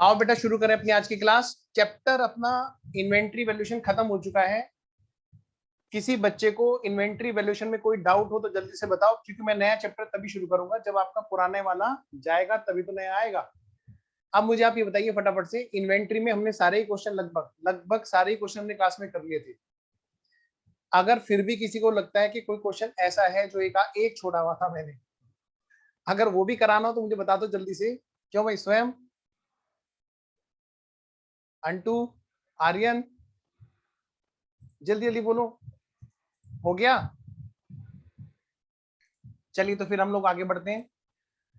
आओ बेटा शुरू करें अपनी आज की क्लास। चैप्टर अपना इन्वेंट्री वैल्यूएशन खत्म हो चुका है। किसी बच्चे को इन्वेंट्री वैल्यूएशन में कोई डाउट हो तो जल्दी से बताओ, क्योंकि मैं नया चैप्टर तभी शुरू करूंगा जब आपका पुराने वाला जाएगा, तभी तो नया आएगा। अब मुझे आप ये बताइए फटाफट से, इन्वेंट्री में हमने सारे ही क्वेश्चन लगभग सारे ही क्वेश्चन हमने क्लास में कर लिए थे। अगर फिर भी किसी को लगता है कि कोई क्वेश्चन ऐसा है जो एक छोड़ा हुआ था मैंने, अगर वो भी कराना हो तो मुझे बता दो जल्दी से। क्यों भाई स्वयं, अंटू, आर्यन, जल्दी जल्दी बोलो। हो गया? चलिए तो फिर हम लोग आगे बढ़ते हैं।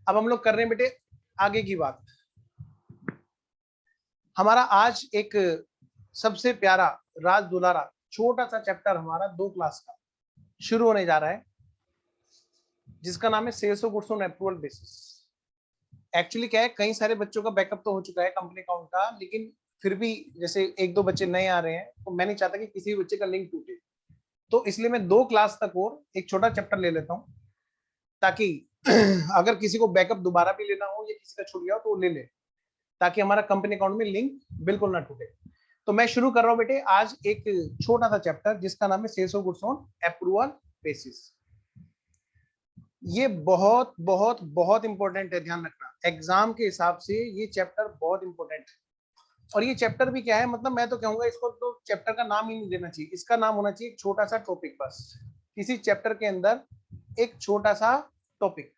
अब हम लोग कर रहे हैं बेटे आगे की बात। हमारा आज एक सबसे प्यारा राज दुलारा छोटा सा चैप्टर हमारा 2 क्लास का शुरू होने जा रहा है, जिसका नाम है sales of goods on approval basis. Actually क्या है, कई सारे बच्चों का बैकअप तो हो चुका है कंपनी अकाउंट का, लेकिन फिर भी जैसे 1-2 बच्चे नए आ रहे हैं तो मैं नहीं चाहता कि किसी भी बच्चे का लिंक टूटे। तो इसलिए मैं 2 क्लास तक और एक छोटा चैप्टर ले लेता हूँ, ताकि अगर किसी को बैकअप दोबारा भी लेना हो या किसी का छूट गया हो तो वो ले ले, ताकि हमारा कंपनी अकाउंट में लिंक बिल्कुल ना टूटे। तो मैं शुरू कर रहा हूं बेटे आज एक छोटा सा चैप्टर जिसका नाम है sales of goods on approval basis. ये बहुत बहुत बहुत इंपॉर्टेंट है, ध्यान रखना एग्जाम के हिसाब से ये चैप्टर बहुत इंपॉर्टेंट है। और ये चैप्टर भी क्या है, मतलब मैं तो कहूंगा इसको तो चैप्टर का नाम ही नहीं देना चाहिए, इसका नाम होना चाहिए छोटा सा टॉपिक। बस किसी चैप्टर के अंदर एक छोटा सा टॉपिक।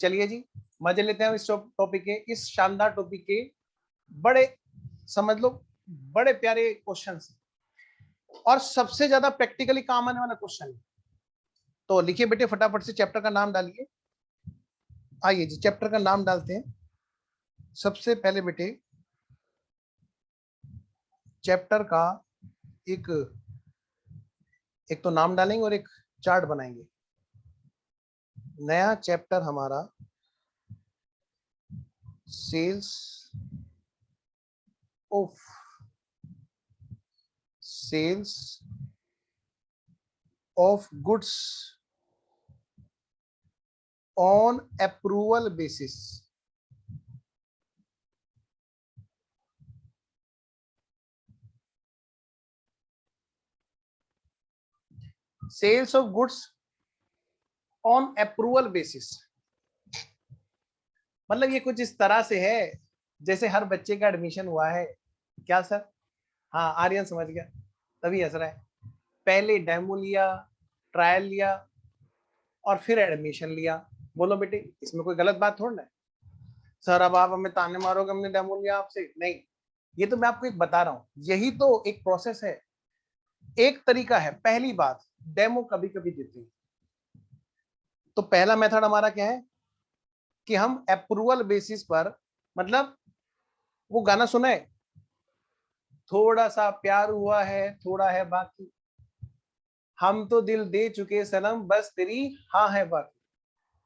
चलिए जी मजे लेते हैं इस टॉपिक के, इस शानदार टॉपिक के बड़े समझ लो बड़े प्यारे क्वेश्चन और सबसे ज्यादा प्रैक्टिकली काम आने वाला क्वेश्चन। तो लिखिए बेटे फटाफट से चैप्टर का नाम डालिए। आइए जी चैप्टर का नाम डालते हैं। सबसे पहले बेटे चैप्टर का एक तो नाम डालेंगे और एक चार्ट बनाएंगे। नया चैप्टर हमारा sales of goods on approval basis. Sales of goods on approval basis मतलब ये कुछ इस तरह से है जैसे हर बच्चे का एडमिशन हुआ है। क्या सर? हाँ आर्यन समझ गया, तभी हंस रहा है। पहले डेमो लिया, ट्रायल लिया और फिर एडमिशन लिया। बोलो बेटे इसमें कोई गलत बात थोड़ा है। सर अब आप हमें ताने मारोगे, हमने डेमो लिया आपसे? नहीं, ये तो मैं आपको एक बता रहा हूँ, यही तो एक प्रोसेस है, एक तरीका है। पहली बात, डेमो कभी कभी देते हैं। तो पहला मेथड हमारा क्या है कि हम अप्रूवल बेसिस पर, मतलब वो गाना सुना है, थोड़ा सा प्यार हुआ है थोड़ा है बाकी, हम तो दिल दे चुके सनम बस तेरी हाँ है बाकी।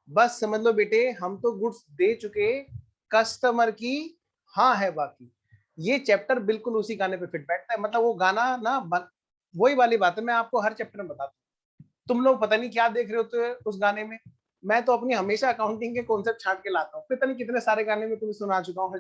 बस समझ लो बेटे हम तो गुड्स दे चुके, कस्टमर की हाँ है बाकी। ये चैप्टर बिल्कुल उसी गाने पे फिट बैठता है। मतलब वो गाना ना वही वाली बात है, मैं आपको हर चैप्टर में बताता हूँ। तुम लोग पता नहीं क्या देख रहे होते हो उस गाने में। मैं तो अपनी हमेशा अकाउंटिंग के कॉन्सेप्ट छांट के लाता हूँ, पता नहीं कितने सारे गाने में तुम्हें सुना चुका हूँ हर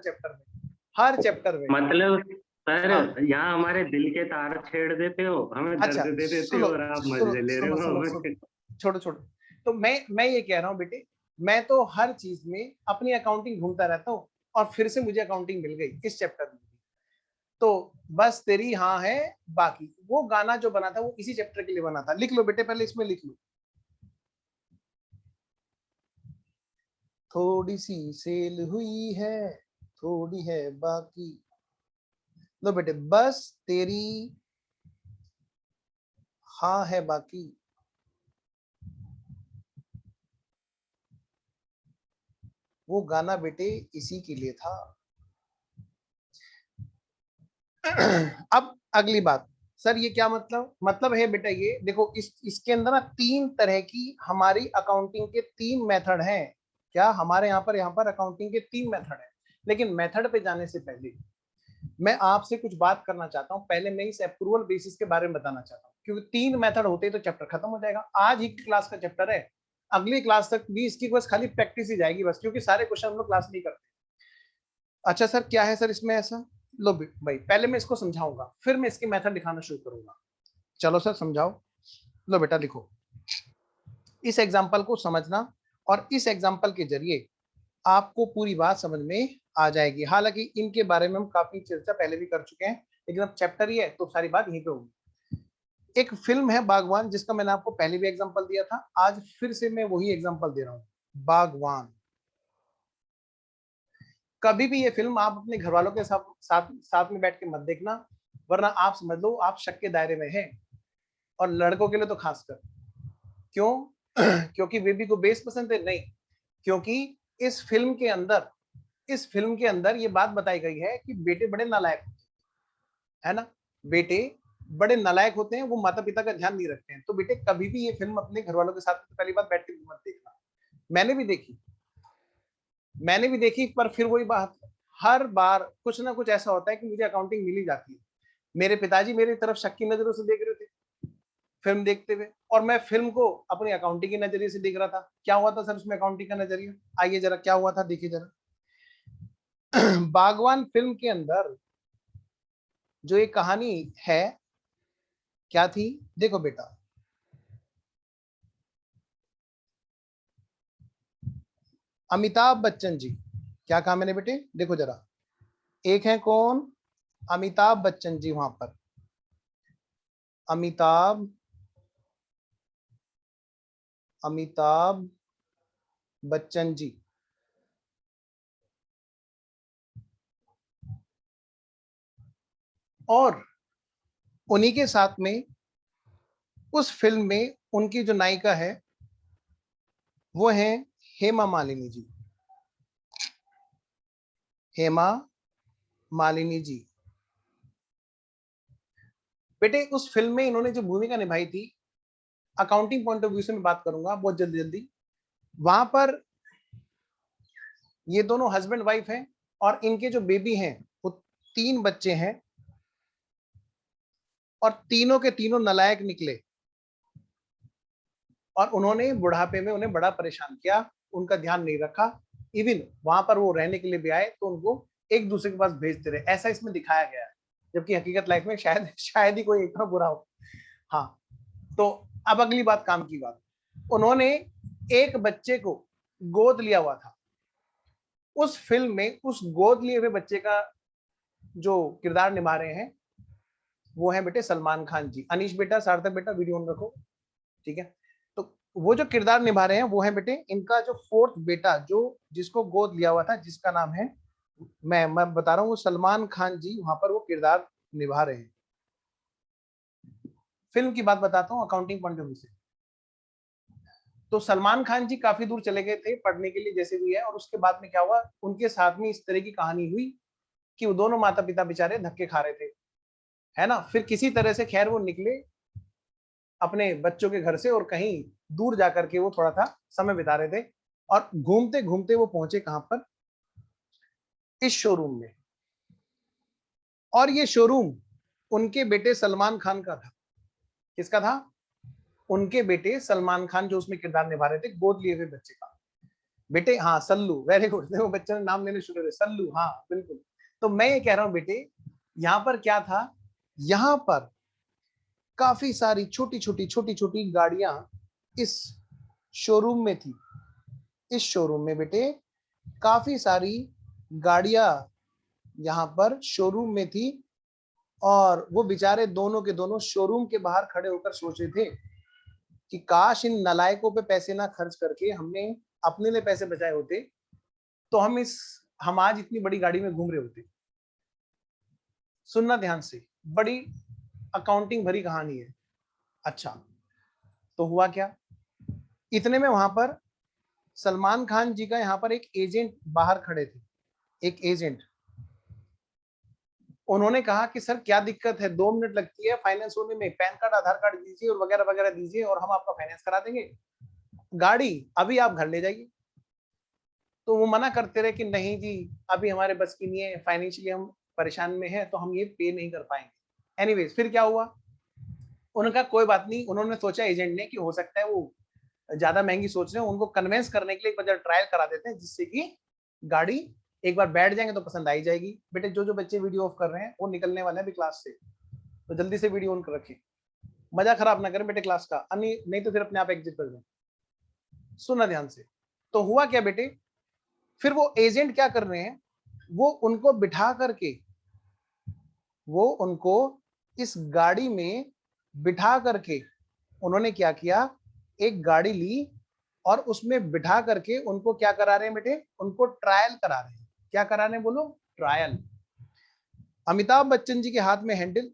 चैप्टर में। मतलब हाँ सर यहाँ हमारे दिल के तार छेड़ देते हो, हमें अच्छा दर्द दे देते हो सुनो और आप सुनो मजे ले रहे सुनो सुनो हो। सुनो, छोड़ो छोड़ो। तो मैं ये कह रहा हूँ बेटे, मैं तो हर चीज में अपनी अकाउंटिंग ढूंढता रहता हूँ, और फिर से मुझे अकाउंटिंग मिल गई इस चैप्टर में। तो बस तेरी हाँ है बाकी, वो गाना जो बना था वो इसी चैप्टर के लिए बना था। लिख लो बेटे, पहले इसमें लिख लो, थोड़ी सी सेल हुई है थोड़ी है बाकी। लो बेटे, बस तेरी हाँ है बाकी। वो गाना बेटे इसी के लिए था। अब अगली बात, सर ये क्या मतलब है बेटा, ये देखो इसके अंदर ना 3 तरह की हमारी अकाउंटिंग के 3 मेथड हैं। क्या हमारे यहाँ पर अकाउंटिंग के 3 मेथड हैं। लेकिन मेथड पे जाने से पहले मैं आपसे कुछ बात करना चाहता हूँ। पहले मैं इस अप्रूवल बेसिस के बारे में बताना चाहता हूँ, क्योंकि 3 मेथड होते तो चैप्टर खत्म हो जाएगा। आज ही क्लास का चैप्टर है, अगली क्लास तक भी इसकी बस खाली प्रैक्टिस ही जाएगी बस, क्योंकि सारे क्वेश्चन हम लोग क्लास नहीं करते। अच्छा सर क्या है सर इसमें ऐसा? लो भाई पहले मैं इसको समझाऊंगा फिर मैं इसकी मेथड दिखाना शुरू करूंगा। चलो सर समझाओ। लो बेटा लिखो, इस एग्जाम्पल को समझना और इस एग्जाम्पल के जरिए आपको पूरी बात समझ में आ जाएगी। हालांकि इनके बारे में हम काफी चर्चा पहले भी कर चुके हैं, लेकिन अब चैप्टर ही है तो सारी बात यहीं पे होगी। एक फिल्म है बागवान, जिसका मैंने आपको पहले भी एग्जांपल दिया था, आज फिर से मैं वही एग्जांपल दे रहा हूं, बागवान। कभी भी ये फिल्म आप अपने घर वालों के साथ में बैठ के मत देखना, वरना आप समझ लो आप शक के दायरे में हैं। और लड़कों के लिए तो खासकर। क्यों? क्योंकि बेबी को बेस पसंद है? नहीं, क्योंकि इस फिल्म के अंदर ये बात बताई गई है कि बेटे बड़े नालायक है ना, बेटे बड़े नालायक होते हैं, वो माता पिता का ध्यान नहीं रखते हैं। तो बेटे कभी भी ये फिल्म अपने घर वालों के साथ पहली बात बैठ के मत देखना। मैंने भी देखी पर फिर वही बात, हर बार कुछ ना कुछ ऐसा होता है कि मुझे अकाउंटिंग मिल ही जाती है। मेरे पिताजी मेरी तरफ शक की नजरों से देख रहे थे फिल्म देखते हुए, और मैं फिल्म को अपनी अकाउंटिंग के नजरिए से देख रहा था। क्या हुआ था सर उसमें अकाउंटिंग का नजरिया? आइए जरा क्या हुआ था देखिए जरा। बागवान फिल्म के अंदर जो एक कहानी है, क्या थी? देखो बेटा, अमिताभ बच्चन जी, क्या कहा मैंने बेटे? देखो जरा, एक है कौन? अमिताभ बच्चन जी। वहां पर अमिताभ अमिताभ बच्चन जी, और उन्हीं के साथ में उस फिल्म में उनकी जो नायिका है वो है हेमा मालिनी जी। हेमा मालिनी जी। बेटे उस फिल्म में इन्होंने जो भूमिका निभाई थी, अकाउंटिंग पॉइंट ऑफ व्यू से मैं बात करूंगा बहुत जल्दी जल्दी। वहां पर ये दोनों हस्बैंड वाइफ हैं और इनके जो बेबी हैं वो 3 बच्चे हैं, और तीनों के तीनों नालायक निकले, और उन्होंने बुढ़ापे में उन्हें बड़ा परेशान किया, उनका ध्यान नहीं रखा। इवन वहां पर वो रहने के लिए भी आए तो उनको एक दूसरे के पास भेजते रहे, ऐसा इसमें दिखाया गया है। जबकि हकीकत लाइफ में शायद शायद ही कोई इतना बुरा हो। हाँ, तो अब अगली बात, काम की बात। उन्होंने एक बच्चे को गोद लिया हुआ था। उस फिल्म में उस गोद लिए हुए बच्चे का जो किरदार निभा रहे हैं वो है बेटे सलमान खान जी। अनीश बेटा, सार्थक बेटा, वीडियो ऑन रखो, ठीक है? तो वो जो किरदार निभा रहे हैं वो है बेटे इनका जो फोर्थ बेटा, जो जिसको गोद लिया हुआ था, जिसका नाम है, मैं बता रहा हूँ, वो सलमान खान जी वहां पर वो किरदार निभा रहे हैं। फिल्म की बात बताता हूँ अकाउंटिंग पॉइंट ऑफ व्यू से। तो सलमान खान जी काफी दूर चले गए थे पढ़ने के लिए जैसे भी है, और उसके बाद में क्या हुआ, उनके साथ में इस तरह की कहानी हुई कि वो दोनों माता पिता बेचारे धक्के खा रहे थे, है ना। फिर किसी तरह से खैर वो निकले अपने बच्चों के घर से, और कहीं दूर जाकर के वो थोड़ा सा समय बिता रहे थे, और घूमते घूमते वो पहुंचे कहां पर? इस शोरूम में। और ये शोरूम उनके बेटे सलमान खान का था। किसका था? उनके बेटे सलमान खान, जो उसमें किरदार निभा रहे थे गोद लिए हुए बच्चे का। बेटे हाँ सल्लू, वेरी गुड, वो बच्चे ने नाम लेने शुरू हुए, सल्लू, हाँ बिल्कुल। तो मैं ये कह रहा हूं बेटे, यहां पर क्या था, यहां पर काफी सारी छोटी छोटी गाड़ियां इस शोरूम में थी। इस शोरूम में बेटे काफी सारी गाड़ियां यहां पर शोरूम में थी, और वो बेचारे दोनों के दोनों शोरूम के बाहर खड़े होकर सोच रहे थे कि काश इन नलायकों पे पैसे ना खर्च करके हमने अपने लिए पैसे बचाए होते, तो हम आज इतनी बड़ी गाड़ी में घूम रहे होते। सुनना ध्यान से, बड़ी अकाउंटिंग भरी कहानी है। अच्छा, तो हुआ क्या, इतने में वहां पर सलमान खान जी का यहाँ पर एक एजेंट बाहर खड़े थे। एक एजेंट, उन्होंने कहा कि सर क्या दिक्कत है, 2 मिनट लगती है फाइनेंस होने में, पैन कार्ड आधार कार्ड दीजिए और वगैरह वगैरह दीजिए और हम आपका फाइनेंस करा देंगे, गाड़ी अभी आप घर ले जाइए। तो वो मना करते रहे कि नहीं जी, अभी हमारे बस की नहीं है, फाइनेंशियली हम परेशान में है, तो हम ये पे नहीं कर पाएंगे। एनीवेज फिर क्या हुआ, उनका कोई बात नहीं, उन्होंने सोचा एजेंट ने कि हो सकता है वो ज्यादा महंगी सोच रहे हैं, उनको कन्विंस करने के लिए एक बार ट्रायल करा देते हैं जिससे कि गाड़ी एक बार बैठ जाएंगे तो पसंद आई जाएगी। बेटे जो जो बच्चे वीडियो ऑफ कर रहे हैं वो निकलने वाले हैं अभी क्लास से, तो जल्दी से वीडियो ऑन कर रखें, मजा खराब ना करें बेटे क्लास का, नहीं तो फिर अपने आप एग्जिट कर दें। सुनना ध्यान से। तो हुआ क्या बेटे, फिर वो एजेंट क्या कर रहे हैं, वो उनको बिठा करके, वो उनको इस गाड़ी में बिठा करके उन्होंने क्या किया, एक गाड़ी ली और उसमें बिठा करके उनको क्या करा रहे हैं बेटे, उनको ट्रायल करा रहे हैं। क्या करा रहे हैं बोलो, ट्रायल। अमिताभ बच्चन जी के हाथ में हैंडल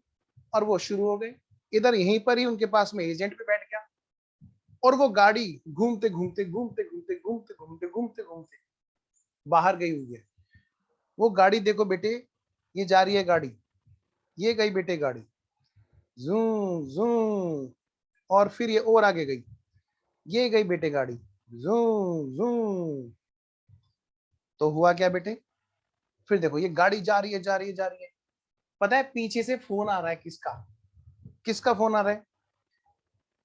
और वो शुरू हो गए। इधर यहीं पर ही उनके पास में एजेंट पे बैठ गया और वो गाड़ी घूमते घूमते घूमते घूमते घूमते घूमते घूमते घूमते बाहर गई हुई है। वो गाड़ी देखो बेटे, ये जा रही है गाड़ी, ये गई बेटे गाड़ी, जूम जूम, और फिर ये और आगे गई, ये गई बेटे गाड़ी, जूम जूम। तो हुआ क्या बेटे, फिर देखो ये गाड़ी जा रही है जा रही है जा रही है। पता है पीछे से फोन आ रहा है, किसका, किसका फोन आ रहा है,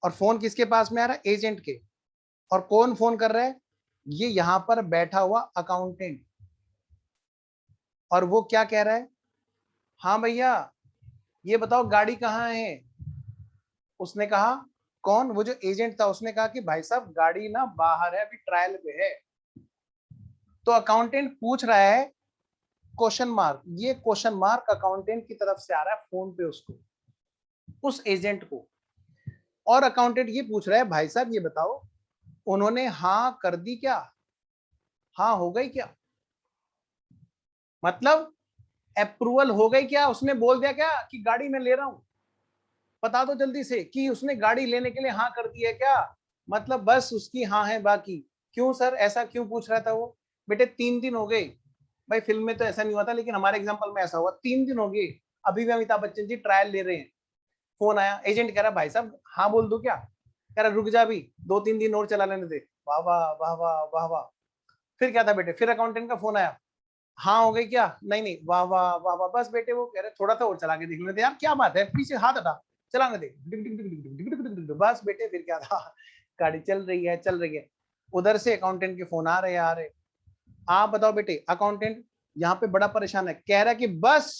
और फोन किसके पास में आ रहा है, एजेंट के। और कौन फोन कर रहा है, ये यहां पर बैठा हुआ अकाउंटेंट। और वो क्या कह रहा है, हाँ भैया ये बताओ गाड़ी कहाँ है। उसने कहा, कौन, वो जो एजेंट था, उसने कहा कि भाई साहब गाड़ी ना बाहर है, अभी ट्रायल पे है। तो अकाउंटेंट पूछ रहा है क्वेश्चन मार्क, ये क्वेश्चन मार्क अकाउंटेंट की तरफ से आ रहा है फोन पे उसको, उस एजेंट को। और अकाउंटेंट ये पूछ रहा है, भाई साहब ये बताओ उन्होंने हाँ कर दी क्या, हाँ हो गई क्या, मतलब अप्रूवल हो गई क्या, उसने बोल दिया क्या कि गाड़ी मैं ले रहा हूं। बता दो जल्दी से कि उसने गाड़ी लेने के लिए हाँ कर दी है क्या, मतलब बस उसकी हाँ है बाकी। क्यों सर, ऐसा क्यों पूछ रहा था वो। बेटे 3 दिन हो गए, भाई फिल्म में तो ऐसा नहीं हुआ था लेकिन हमारे एग्जाम्पल में ऐसा हुआ, 3 दिन हो गए, अभी भी अमिताभ बच्चन जी ट्रायल ले रहे हैं। फोन आया, एजेंट कह रहा भाई साहब हाँ बोल दो क्या, कह रहा रुक जा भी 2-3 दिन और चला लेने दे। वाह वाह वाह वाह वाह वाह। फिर क्या था बेटे, फिर अकाउंटेंट का फोन आया, हाँ हो गई क्या, नहीं नहीं, वाह वाह वाह वाह, बस बेटे वो कह रहे थोड़ा सा और चला के देख लेते यार, क्या बात है, पीछे हाथ हटा, चलाने दे, डिग डिग डिग डिग डिग डिग डिग डिग डिग। बस बेटे फिर क्या था, गाड़ी चल रही है चल रही है। उधर से अकाउंटेंट के फोन आ रहे हैं आ रहे। आप बताओ बेटे, अकाउंटेंट यहाँ पे बड़ा परेशान है, कह रहा है कि बस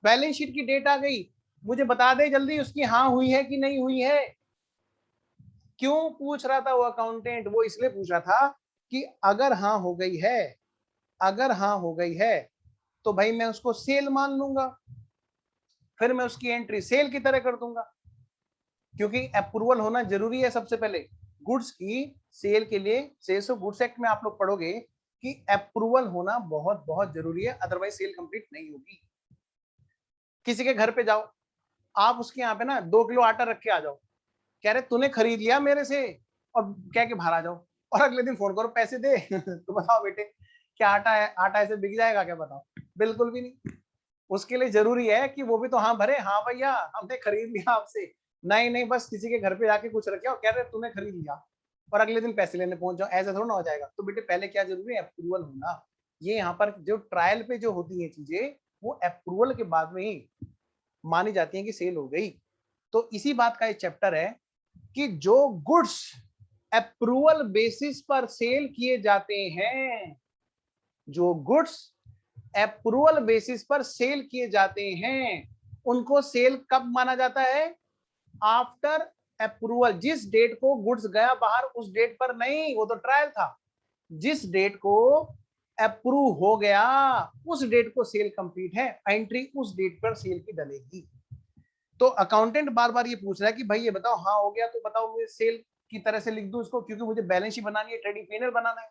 बैलेंस शीट की डेट आ गई, मुझे बता दे जल्दी उसकी हाँ हुई है कि नहीं हुई है। क्यों पूछ रहा था वो अकाउंटेंट, वो इसलिए पूछ रहा था कि अगर हाँ हो गई है, अगर हाँ हो गई है तो भाई मैं उसको सेल मान लूंगा, फिर मैं उसकी एंट्री सेल की तरह कर दूंगा, क्योंकि अप्रूवल होना जरूरी है सबसे पहले गुड्स की सेल के लिए। सेल्स ऑफ गुड्स एक्ट में आप लोग पढ़ोगे कि अप्रूवल होना बहुत बहुत जरूरी है, अदरवाइज सेल कंप्लीट नहीं होगी। किसी के घर पे जाओ, आप उसके यहाँ पे ना 2 किलो आटा रख के आ जाओ, कह रहे तूने खरीद लिया मेरे से, और कह के बाहर आ जाओ, और अगले दिन फोन करो पैसे दे तो बताओ बेटे क्या आटा है, आटा ऐसे बिक जाएगा क्या, बताओ, बिल्कुल भी नहीं। उसके लिए जरूरी है कि वो भी तो हाँ भरे, हाँ भैया हमने खरीद लिया आपसे। नहीं नहीं, बस किसी के घर पे जाके कुछ रखे और कह रहे तूने खरीद लिया, और अगले दिन पैसे लेने पहुंच जाओ, ऐसा थोड़ा ना हो जाएगा। तो बेटे पहले क्या जरूरी है, अप्रूवल होना। ये यहाँ पर जो ट्रायल पे जो होती है चीजें, वो अप्रूवल के बाद में ही मानी जाती है कि सेल हो गई। तो इसी बात का एक चैप्टर है कि जो गुड्स अप्रूवल बेसिस पर सेल किए जाते हैं, जो गुड्स अप्रूवल बेसिस पर सेल किए जाते हैं, उनको सेल कब माना जाता है, आफ्टर अप्रूवल। जिस डेट को गुड्स गया बाहर उस डेट पर नहीं, वो तो ट्रायल था। जिस डेट को अप्रूव हो गया उस डेट को सेल कंप्लीट है, एंट्री उस डेट पर सेल की डलेगी। तो अकाउंटेंट बार बार ये पूछ रहा है कि भाई ये बताओ हाँ हो गया तो बताओ मुझे सेल की तरह से लिख दूं इसको, क्योंकि मुझे बैलेंस शीट बनानी है, ट्रेडिंग पेनल बनाना है।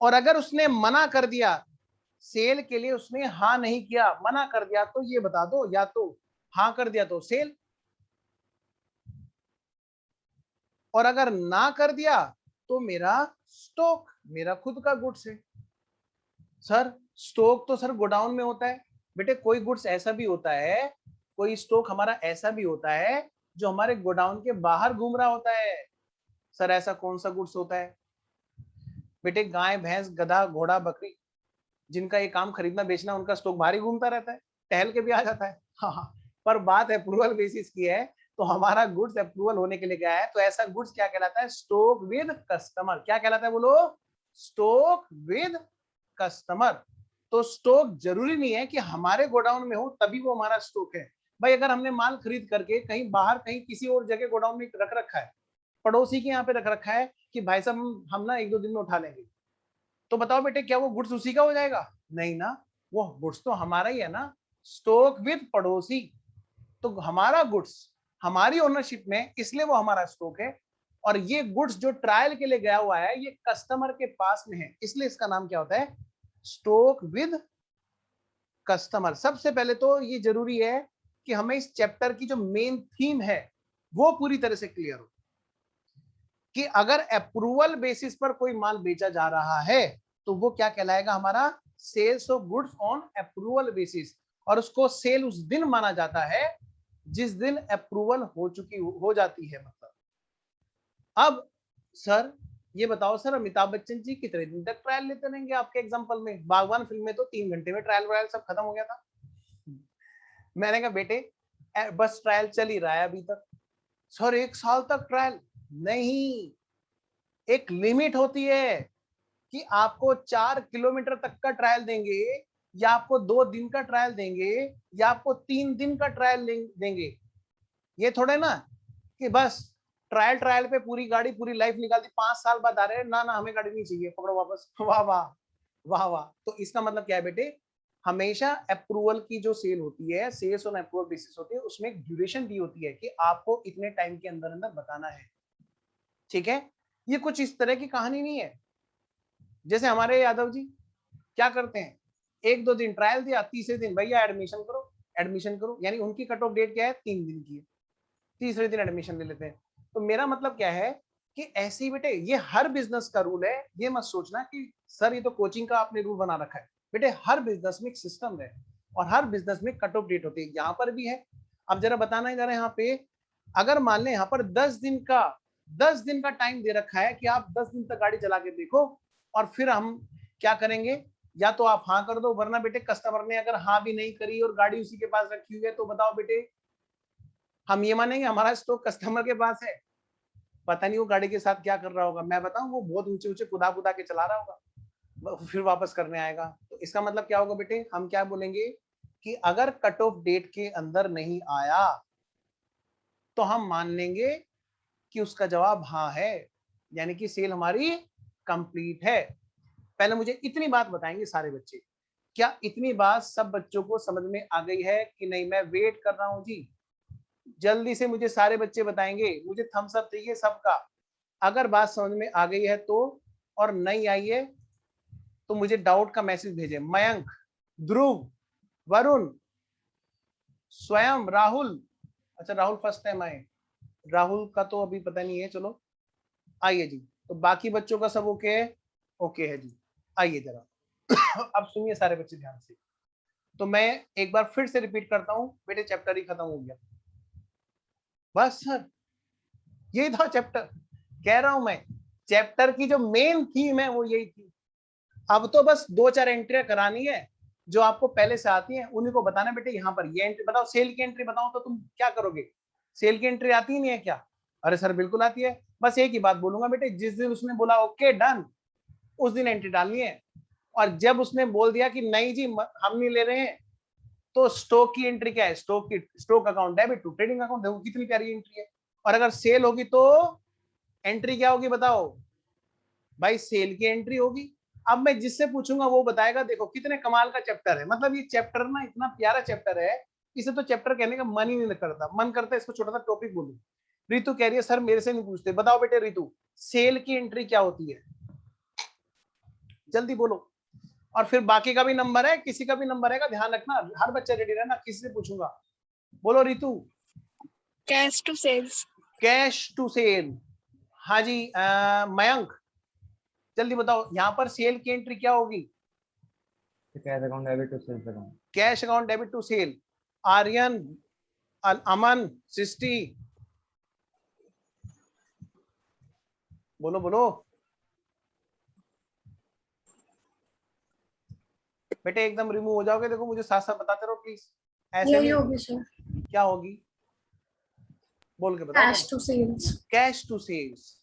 और अगर उसने मना कर दिया सेल के लिए, उसने हाँ नहीं किया, मना कर दिया, तो ये बता दो, या तो हाँ कर दिया तो सेल, और अगर ना कर दिया तो मेरा स्टॉक, मेरा खुद का गुड्स है। सर स्टॉक तो सर गोडाउन में होता है। बेटे कोई गुड्स ऐसा भी होता है, कोई स्टॉक हमारा ऐसा भी होता है जो हमारे गोडाउन के बाहर घूम रहा होता है। सर ऐसा कौन सा गुड्स होता है, बेटे गाय भैंस गधा घोड़ा बकरी, जिनका ये काम खरीदना बेचना, उनका स्टॉक बाहर ही घूमता रहता है, टहल के भी आ जाता है। हाँ, पर बात अप्रूवल बेसिस की है, तो हमारा गुड्स अप्रूवल होने के लिए गया है, तो ऐसा गुड्स क्या कहलाता है, स्टॉक विद कस्टमर। क्या कहलाता है बोलो, स्टॉक विद कस्टमर। तो स्टॉक जरूरी नहीं है कि हमारे गोडाउन में हो तभी वो हमारा स्टॉक है। भाई अगर हमने माल खरीद करके कहीं बाहर कहीं किसी और जगह गोडाउन में रख रखा है, पड़ोसी के यहाँ पे रख रखा है कि भाई साहब हम ना 1-2 दिन में उठा लेंगे, तो बताओ बेटे क्या वो गुड्स उसी का हो जाएगा? नहीं ना, वो गुड्स तो हमारा ही है ना, स्टॉक विद पड़ोसी। तो हमारा गुड्स हमारी ओनरशिप में, इसलिए वो हमारा स्टॉक है। और ये गुड्स जो ट्रायल के लिए गया हुआ है ये कस्टमर के पास में है, इसलिए इसका नाम क्या होता है? Stock with customer. सबसे पहले तो ये जरूरी है कि हमें इस चैप्टर की जो मेन थीम है वो पूरी तरह से क्लियर हो कि अगर अप्रूवल बेसिस पर कोई माल बेचा जा रहा है तो वो क्या कहलाएगा? हमारा sales of goods on approval basis. और उसको सेल उस दिन माना जाता है जिस दिन अप्रूवल हो जाती है। मतलब अब सर ये बताओ सर, अमिताभ बच्चन जी कितने दिन तक ट्रायल लेते रहेंगे? आपके एग्जांपल में बागवान फिल्म में तो 3 घंटे में ट्रायल वायल सब खत्म हो गया था। मैंने कहा बेटे बस ट्रायल चल ही रहा है अभी तक। सर 1 साल तक ट्रायल? नहीं, एक लिमिट होती है कि आपको 4 किलोमीटर तक का ट्रायल देंगे, या आपको 2 दिन का ट्रायल देंगे, या आपको 3 दिन का ट्रायल देंगे। ये थोड़े ना कि बस ट्रायल ट्रायल पे पूरी गाड़ी पूरी लाइफ निकाल दी, 5 साल बाद आ रहे हैं ना ना हमें गाड़ी नहीं चाहिए, पकड़ो वापस। वाह वाह वाह वाह। तो इसका मतलब क्या है बेटे? हमेशा अप्रूवल की जो सेल होती है, सेल्स ऑन अप्रूवल बेसिस होती है, उसमें एक ड्यूरेशन दी होती है कि आपको इतने टाइम के अंदर अंदर बताना है। ठीक है, ये कुछ इस तरह की कहानी नहीं है। जैसे हमारे यादव जी क्या करते हैं, 1-2 दिन ट्रायल दिया, तीसरे दिन भैया एडमिशन करो, एडमिशन करो। यानी उनकी कट ऑफ डेट क्या है? 3 दिन की है, तीसरे दिन एडमिशन ले लेते हैं। तो मेरा मतलब क्या है कि ऐसे ही बेटे ये हर बिजनेस का रूल है। ये मत सोचना कि सर ये तो कोचिंग का आपने रूल बना रखा है। बेटे हर बिजनेस में एक सिस्टम है और हर बिजनेस में कट ऑफ डेट होती है, यहाँ पर भी है। अब जरा बताना ही जरा यहाँ पे, अगर मान लें यहाँ पर 10 दिन का टाइम दे रखा है कि आप 10 दिन तक गाड़ी चला के देखो और फिर हम क्या करेंगे, या तो आप हाँ कर दो, वरना बेटे कस्टमर ने अगर हाँ भी नहीं करी और गाड़ी उसी के पास रखी हुई है तो बताओ बेटे हम ये मानेंगे हमारा स्टॉक कस्टमर के पास है? पता नहीं वो गाड़ी के साथ क्या कर रहा होगा। मैं बताऊं, वो बहुत ऊंचे ऊंचे कुदा कुदा के चला रहा होगा, फिर वापस करने आएगा। तो इसका मतलब क्या होगा बेटे? हम क्या बोलेंगे कि अगर कट ऑफ डेट के अंदर नहीं आया तो हम मान लेंगे कि उसका जवाब हाँ है, यानी कि सेल हमारी कंप्लीट है। पहले मुझे इतनी बात बताएंगे सारे बच्चे, क्या इतनी बात सब बच्चों को समझ में आ गई है कि नहीं? मैं वेट कर रहा हूं जी, जल्दी से मुझे सारे बच्चे बताएंगे, मुझे थम्स अप चाहिए सबका। अगर बात समझ में आ गई है तो, और नहीं आई है तो मुझे डाउट का मैसेज भेजें। मयंक, ध्रुव, वरुण, स्वयं, राहुल। अच्छा राहुल फर्स्ट टाइम आए, राहुल का तो अभी पता नहीं है, चलो आइए जी। तो बाकी बच्चों का सब ओके है? ओके है जी, आइए जरा। अब सुनिए सारे बच्चे ध्यान से। तो मैं एक बार फिर से रिपीट करता हूं बेटे, चैप्टर ही खत्म हो गया बस सर, यही था चैप्टर। कह रहा हूं मैं, चैप्टर की जो मेन थीम है वो यही थी। अब तो बस 2-4 एंट्रियां करानी है जो आपको पहले से आती हैं, उन्हीं को बताना बेटे। यहाँ पर ये एंट्री बताओ, सेल की एंट्री बताओ तो तुम क्या करोगे? सेल की एंट्री आती ही नहीं है क्या? अरे सर बिल्कुल आती है। बस एक ही बात बोलूंगा बेटे, जिस दिन उसने बोला ओके डन, उस दिन एंट्री डालनी है। और जब उसने बोल दिया कि नहीं जी हम नहीं ले रहे हैं, तो स्टॉक की एंट्री क्या है? Stock account debit to trading account. देखो कितनी प्यारी एंट्री है। और अगर सेल होगी तो एंट्री क्या होगी बताओ भाई? सेल की एंट्री होगी। अब मैं जिससे पूछूंगा वो बताएगा। देखो कितने कमाल का चैप्टर है। मतलब ये चैप्टर ना इतना प्यारा चैप्टर है, इसे तो चैप्टर कहने का मन ही नहीं करता। मन करता है इसको छोटा सा टॉपिक बोलूं। रितु कह रही है सर मेरे से नहीं पूछते। बताओ बेटे रितु, सेल की एंट्री क्या होती है? जल्दी बोलो। और फिर बाकी का भी नंबर है, किसी का भी नंबर रहेगा, ध्यान रखना। हर बच्चा रेडी रहना, किसी से पूछूंगा। बोलो Ritu. Cash to sales. Cash to sale. हाँ जी मयंक जल्दी बताओ, यहाँ पर सेल की एंट्री क्या होगी? Cash account debit to sales account. Cash account debit to sale. Aryan, Aman, Srishti, बोलो बोलो बेटे, एकदम रिमूव हो जाओगे। देखो मुझे साथ साथ बताते रहो प्लीज, ऐसे यही नहीं। होगी सर, क्या होगी बोल के बताओ। Cash to sales. Cash to sales.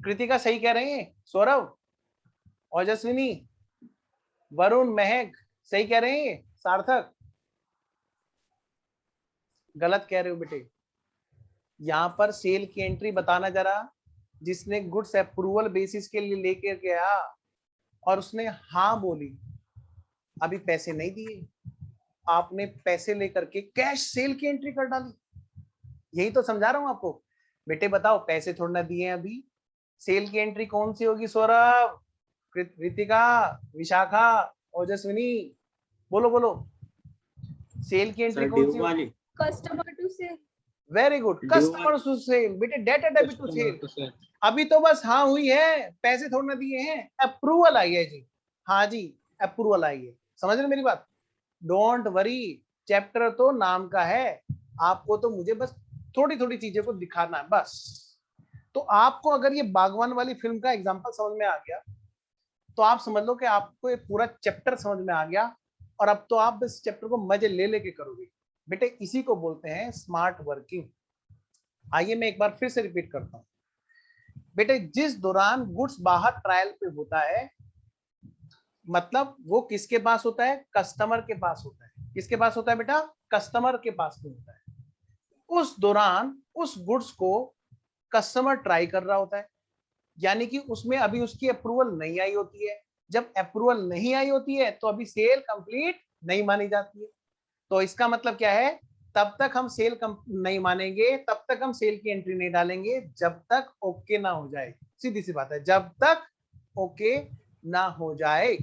Kritika सही कह रहे हैं, सौरभ, ओजस्विनी, वरुण, महक, सही कह रहे हैं? सार्थक गलत कह रहे हो बेटे। यहाँ पर सेल की एंट्री बताना जरा, जिसने गुड्स अप्रूवल बेसिस के लिए लेकर गया और उसने हाँ बोली, अभी पैसे नहीं दिए, आपने पैसे लेकर के कैश सेल की एंट्री कर डाली। यही तो समझा रहा हूं आपको बेटे। बताओ, पैसे थोड़ा ना दिए अभी, सेल की एंट्री कौन सी होगी? सौरभ, रितिका, विशाखा, ओजस्विनी, बोलो बोलो, सेल की एंट्री कौन सी होगी? Customer to sale. Very good, customer to sale बेटे, डेटा डेबिट टू सेल। अभी तो बस हाँ हुई है, पैसे थोड़ा ना दिए हैं, अप्रूवल आई है जी। हाँ जी, अप्रूवल आई है। समझ रहे मेरी बात? डोंट वरी, चैप्टर तो नाम का है, आपको तो मुझे बस थोड़ी थोड़ी चीजें को दिखाना है बस। तो आपको अगर ये बागवान वाली फिल्म का एग्जांपल समझ में आ गया तो आप समझ लो कि आपको ये पूरा चैप्टर समझ में आ गया, और अब तो आप इस चैप्टर को मजे ले लेके करोगे बेटे। इसी को बोलते हैं स्मार्ट वर्किंग। आइए मैं एक बार फिर से रिपीट करता हूं बेटे। जिस दौरान गुड्स बाहर ट्रायल पे होता है, मतलब वो किसके पास होता है? कस्टमर के पास होता है। किसके पास होता है बेटा? कस्टमर के पास में होता है। उस दौरान उस गुड्स को कस्टमर ट्राई कर रहा होता है, यानी कि उसमें अभी उसकी अप्रूवल नहीं आई होती है। जब अप्रूवल नहीं आई होती है तो अभी सेल कंप्लीट नहीं मानी जाती है। तो इसका मतलब क्या है? तब तक हम सेल नहीं मानेंगे, तब तक हम सेल की एंट्री नहीं डालेंगे जब तक ओके ना हो जाए। सीधी सी बात है, जब तक ओके ना हो जाए।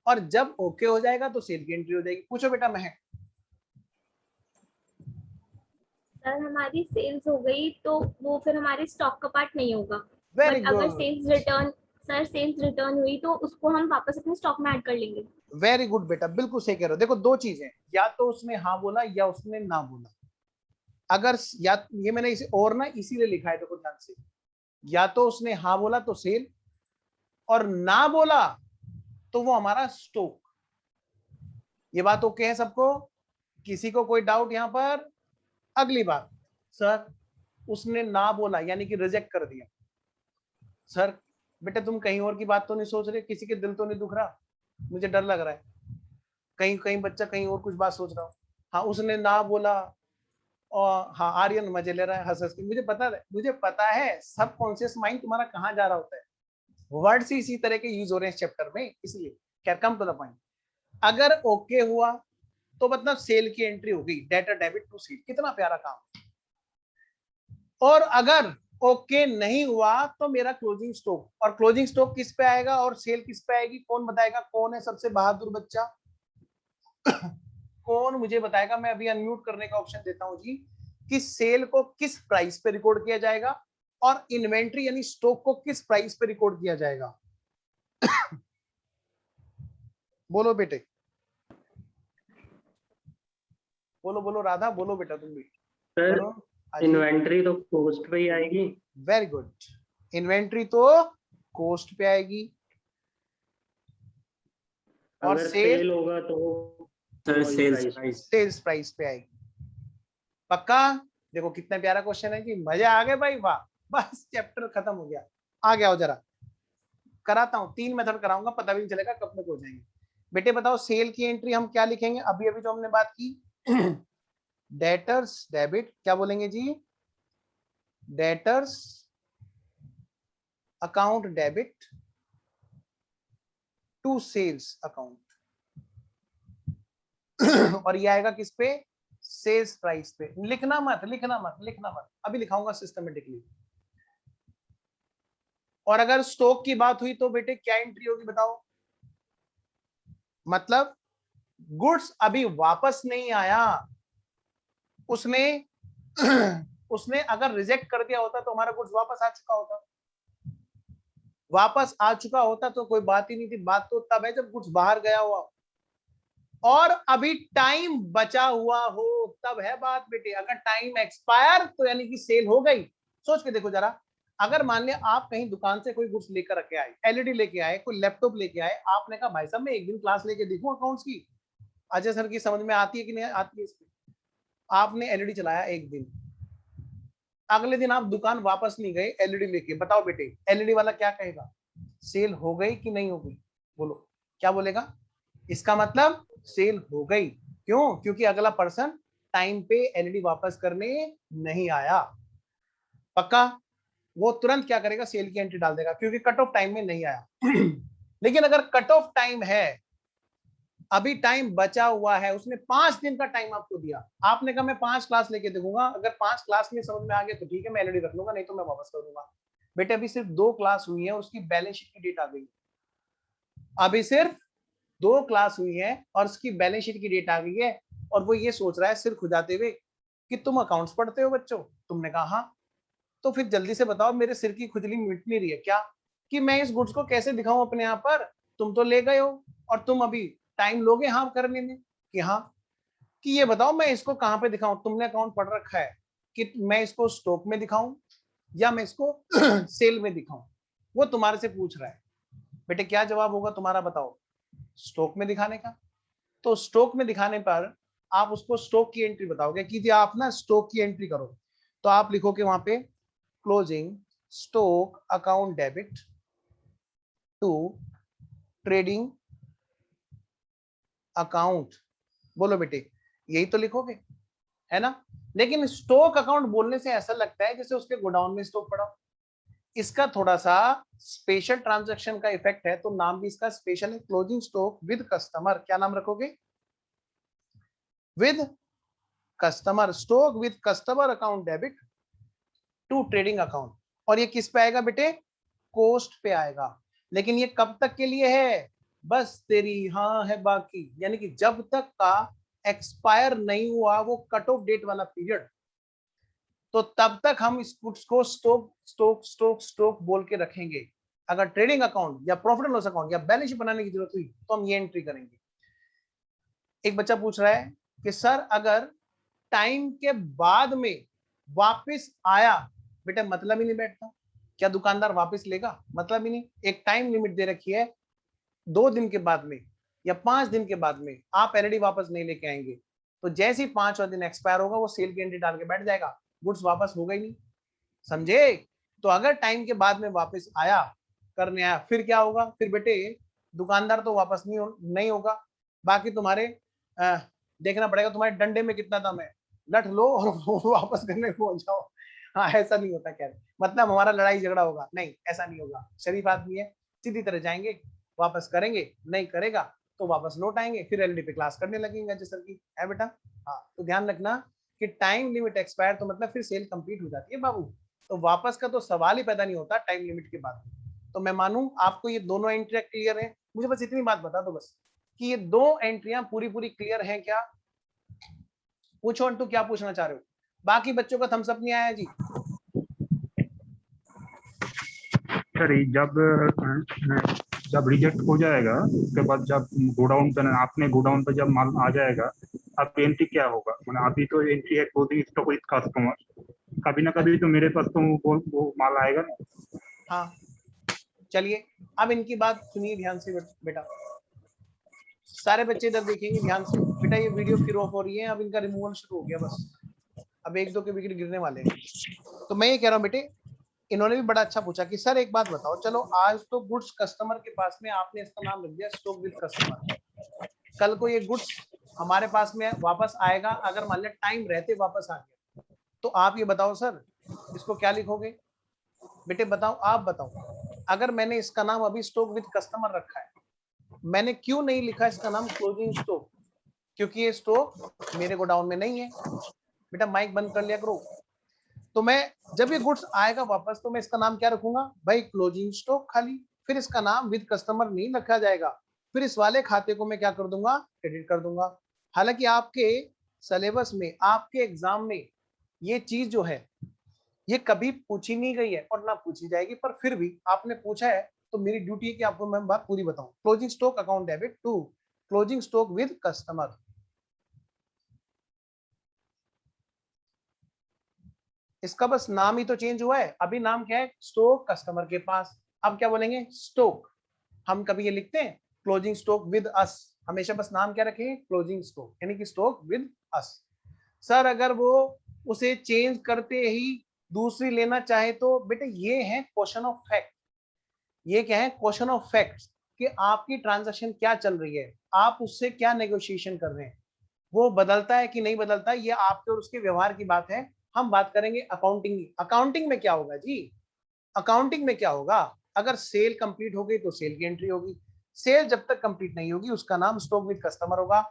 और जब ओके हो जाएगा तो सेल की एंट्री हो जाएगी। पूछो बेटा महक। सर हमारी सेल्स हो गई तो वो फिर हमारे स्टॉक का पार्ट नहीं होगा। वेरी बट अगर good, sales return, sir sales return हुई तो उसको हम वापस अपने स्टॉक में ऐड कर लेंगे। वेरी गुड बेटा, बिल्कुल सही कह रहे हो। देखो दो चीजें, या तो उसने हाँ बोला या उसने ना बोला। अगर या ये मैंने इसे और ना इसीलिए लिखा है, देखो ध्यान से, या तो उसने हाँ बोला तो सेल, और ना बोला तो वो हमारा स्टॉक। ये बात ओके है सबको? किसी को कोई डाउट यहाँ पर? अगली बात, सर उसने ना बोला यानी कि रिजेक्ट कर दिया। सर बेटा तुम कहीं और की बात तो नहीं सोच रहे? किसी के दिल तो नहीं दुख रहा? मुझे डर लग रहा है कहीं कहीं बच्चा कहीं और कुछ बात सोच रहा हो। हाँ उसने ना बोला, और हाँ आर्यन मजे ले रहा है हंस हंस के। मुझे पता है सब कॉन्शियस माइंड तुम्हारा कहाँ जा रहा होता है। वर्ड्स ही इसी तरह के यूज हो रहे हैं इस चैप्टर में, इसलिए क्या कम टू द पॉइंट। अगर ओके हुआ तो मतलब सेल की एंट्री होगी, डेटा डेबिट टू सेल। कितना प्यारा काम। और अगर ओके नहीं हुआ तो मेरा क्लोजिंग स्टॉक, और क्लोजिंग स्टॉक किस पे आएगा और सेल किस पे आएगी? कौन बताएगा? कौन है सबसे बहादुर बच्चा? कौन मुझे बताएगा? मैं अभी अनम्यूट करने का ऑप्शन देता हूं जी, कि सेल को किस प्राइस पे रिकॉर्ड किया जाएगा और इन्वेंट्री यानी स्टॉक को किस प्राइस पे रिकॉर्ड किया जाएगा? बोलो बेटे, बोलो बोलो। राधा बोलो बेटा, तुम भी। सर इन्वेंट्री तो कॉस्ट पे ही आएगी। वेरी गुड, इन्वेंट्री तो कॉस्ट पे आएगी, और अगर सेल होगा तो सर सेल्स प्राइस पे आएगी। पक्का? देखो कितना प्यारा क्वेश्चन है जी, मजा आ गए भाई, वाह। बस चैप्टर खत्म हो गया। आ गया हो जरा, कराता हूँ 3 मेथड कराऊंगा, पता भी नहीं चलेगा कब तक हो जाएंगे। बेटे बताओ सेल की एंट्री हम क्या लिखेंगे? अभी अभी जो हमने बात की, डेटर्स डेबिट, क्या बोलेंगे जी? Debtors account debit to sales account. और ये आएगा किस पे? सेल्स प्राइस पे। लिखना मत, अभी लिखाऊंगा सिस्टमेटिकली। और अगर स्टॉक की बात हुई तो बेटे क्या एंट्री होगी बताओ? मतलब गुड्स अभी वापस नहीं आया, उसने उसने अगर रिजेक्ट कर दिया होता तो हमारा गुड्स वापस आ चुका होता। वापस आ चुका होता तो कोई बात ही नहीं थी। बात तो तब है जब गुड्स बाहर गया हुआ और अभी टाइम बचा हुआ हो, तब है बात बेटे। अगर टाइम एक्सपायर तो यानी कि सेल हो गई। सोच के देखो जरा, अगर मान लिया आप कहीं दुकान से कोई गुड्स लेकर रखे आए, एलईडी लेके आए, कोई लैपटॉप लेके आए, आपने कहा भाई साहब मैं एक दिन क्लास लेके देखूं अकाउंट्स की, अजय सर की समझ में आती है कि नहीं आती है इसकी। आपने एलईडी चलाया एक दिन, अगले दिन आप दुकान वापस नहीं गए एलईडी लेके, बताओ बेटे एलईडी वाला क्या कहेगा? सेल हो गई कि नहीं हो गई? बोलो क्या बोलेगा? इसका मतलब सेल हो गई। क्यों? क्योंकि अगला पर्सन टाइम पे एलईडी वापस करने नहीं आया। पक्का? वो तुरंत क्या करेगा? सेल की एंट्री डाल देगा, क्योंकि कट ऑफ टाइम में नहीं आया। लेकिन अगर कट ऑफ टाइम है, अभी टाइम बचा हुआ है, उसने 5 दिन का टाइम आपको दिया, आपने कहा मैं 5 क्लास लेके देखूंगा, अगर 5 क्लास में समझ में आ गया तो ठीक है, मैं एलईडी रख लूंगा, नहीं तो मैं वापस कर दूंगा। बेटे अभी सिर्फ 2 क्लास हुई है, उसकी बैलेंस शीट की डेट आ गई। अभी सिर्फ 2 क्लास हुई है और उसकी बैलेंस शीट की डेट आ गई है, और वो ये सोच रहा है सिर खुजाते हुए कि तुम अकाउंट्स पढ़ते हो बच्चों? तुमने कहा हाँ। तो फिर जल्दी से बताओ, मेरे सिर की खुजली मिट नहीं रही है क्या, कि मैं इस गुड्स को कैसे दिखाऊं अपने यहाँ पर? तुम तो ले गए हो और तुम अभी टाइम लोगे हाँ करने में कि हाँ, कि ये बताओ मैं इसको कहाँ पे दिखाऊं? तुमने अकाउंट पढ़ रखा है कि मैं इसको स्टॉक में दिखाऊं या मैं इसको सेल में दिखाऊं? वो तुम्हारे से पूछ रहा है। बेटे क्या जवाब होगा तुम्हारा बताओ? स्टॉक में दिखाने का। तो स्टॉक में दिखाने पर आप उसको स्टॉक की एंट्री बताओगे कि आप ना स्टॉक की एंट्री करो, तो आप लिखोगे वहां पे closing stock account debit to trading account. बोलो बेटे, यही तो लिखोगे, है ना? लेकिन स्टॉक अकाउंट बोलने से ऐसा लगता है जैसे उसके गोडाउन में स्टॉक पड़ा। इसका थोड़ा सा स्पेशल ट्रांजैक्शन का इफेक्ट है, तो नाम भी इसका स्पेशल है, क्लोजिंग स्टॉक विद कस्टमर। क्या नाम रखोगे? With customer, stock with customer account debit to trading account. और ये किस पे आएगा बेटे? कोस्ट पे आएगा। लेकिन ये कब तक के लिए है? बस तेरी हाँ है बाकी, यानी कि जब तक का एक्सपायर नहीं हुआ वो कट ऑफ डेट वाला पीरियड, तो तब तक हम इस गुड्स को स्टॉक स्टॉक स्टॉक स्टॉक बोल के रखेंगे। अगर ट्रेडिंग अकाउंट या प्रॉफिट एंड लॉस अकाउंट या बैलेंस शीट बनाने की जरूरत हुई तो हम ये एंट्री करेंगे। एक बच्चा पूछ रहा है कि सर अगर टाइम के बाद में वापस आया, बेटा मतलब ही नहीं बैठता, क्या दुकानदार वापस लेगा? मतलब ही नहीं। एक टाइम लिमिट दे रखी है, 2 दिन के बाद में या 5 दिन के बाद में आप एलईडी वापस नहीं लेके आएंगे, तो जैसे ही 5वां दिन एक्सपायर होगा वो सेल की एंट्री डाल के बैठ जाएगा, गुड्स वापस होगा ही नहीं। समझे? तो अगर टाइम के बाद में वापस आया, करने आया, फिर क्या होगा? फिर बेटे दुकानदार तो वापस नहीं होगा, बाकी तुम्हारे देखना पड़ेगा तुम्हारे डंडे में कितना दम है, लठ लो और वापस करने पहुंच जाओ। हाँ ऐसा नहीं होता, कह रहे मतलब हमारा लड़ाई झगड़ा होगा, नहीं ऐसा नहीं होगा। शरीफ आदमी है, सीधी तरह जाएंगे, वापस करेंगे, नहीं करेगा तो वापस लौट आएंगे, फिर एलडी पे क्लास करने लगेंगे जैसे की है बेटा। हाँ तो ध्यान रखना कि टाइम लिमिट एक्सपायर तो मतलब फिर सेल कंप्लीट हो जाती है बाबू, तो वापस का तो सवाल ही पैदा नहीं होता टाइम लिमिट के बाद। तो मैं मानूं आपको ये दोनों एंट्रियां क्लियर है? मुझे बस इतनी बात बता दो बस कि ये 2 एंट्रियां पूरी पूरी क्लियर हैं क्या? पूछो अंटू, क्या पूछना चाह रहे हो? बाकी बच्चों का थम्स अप नहीं आया जी। सर जब रिजेक्ट हो जाएगा उसके बाद जब गोडाउन पे आपने गोडाउन पे जब माल आ जाएगा, अब एंट्री क्या होगा? मतलब अभी तो एंट्री है क्लोजिंग स्टॉक विद कस्टमर, कभी ना कभी तो मेरे पास तो वो माल आएगा ना। हाँ चलिए अब इनकी बात सुनिए ध्यान से बेटा, सारे बच्चे इधर देखेंगे ध्यान से बेटा। ये वीडियो फिर ऑफ हो रही है, अब इनका रिमूवल शुरू हो गया, बस अब 1-2 के विकेट गिरने वाले हैं। तो मैं ये कह रहा हूँ बेटे, इन्होंने भी बड़ा अच्छा पूछा कि सर एक बात बताओ, चलो आज तो गुड्स कस्टमर के पास में आपने इसका नाम रख दिया स्टॉक विद कस्टमर, कल को ये गुड्स हमारे पास में वापस आएगा, अगर मान लिया टाइम रहते वापस आ गया, तो आप ये बताओ सर इसको क्या लिखोगे? बेटे बताओ, आप बताओ, अगर मैंने इसका नाम अभी स्टॉक विद कस्टमर रखा है, मैंने क्यों नहीं लिखा इसका नाम क्लोजिंग स्टॉक? क्योंकि ये स्टॉक मेरे गोडाउन में नहीं है। बेटा माइक बंद कर लिया करो। तो मैं जब ये गुड्स आएगा वापस तो मैं इसका नाम क्या रखूंगा भाई? क्लोजिंग स्टॉक खाली, फिर इसका नाम विद कस्टमर नहीं रखा जाएगा, फिर इस वाले खाते को मैं क्या कर दूंगा? क्रेडिट कर दूंगा। हालांकि आपके सिलेबस में, आपके एग्जाम में ये चीज जो है ये कभी पूछी नहीं गई है और ना पूछी जाएगी, पर फिर भी आपने पूछा है तो मेरी ड्यूटी है कि आपको मैं बात पूरी बताऊं। Closing stock account debit to closing stock with customer. इसका बस नाम ही तो चेंज हुआ है, अभी नाम क्या है? स्टॉक कस्टमर के पास, अब क्या बोलेंगे? स्टॉक। हम कभी ये लिखते हैं क्लोजिंग स्टॉक विद अस, हमेशा बस नाम क्या रखेंगे? क्लोजिंग स्टॉक, यानी कि स्टॉक विद अस। सर अगर वो उसे चेंज करते ही दूसरी लेना चाहे तो बेटे ये है क्वेश्चन ऑफ फैक्ट। ये क्या है? Question of fact. कि आपकी ट्रांजैक्शन क्या चल रही है, आप उससे क्या नेगोशिएशन कर रहे हैं, वो बदलता है कि नहीं बदलता, ये आपके और उसके व्यवहार की बात है। हम बात करेंगे अकाउंटिंग की। अकाउंटिंग में क्या होगा जी, अकाउंटिंग में क्या होगा, अगर सेल कंप्लीट हो गई तो सेल की एंट्री होगी, सेल जब तक कंप्लीट नहीं होगी उसका नाम स्टॉक विद कस्टमर होगा।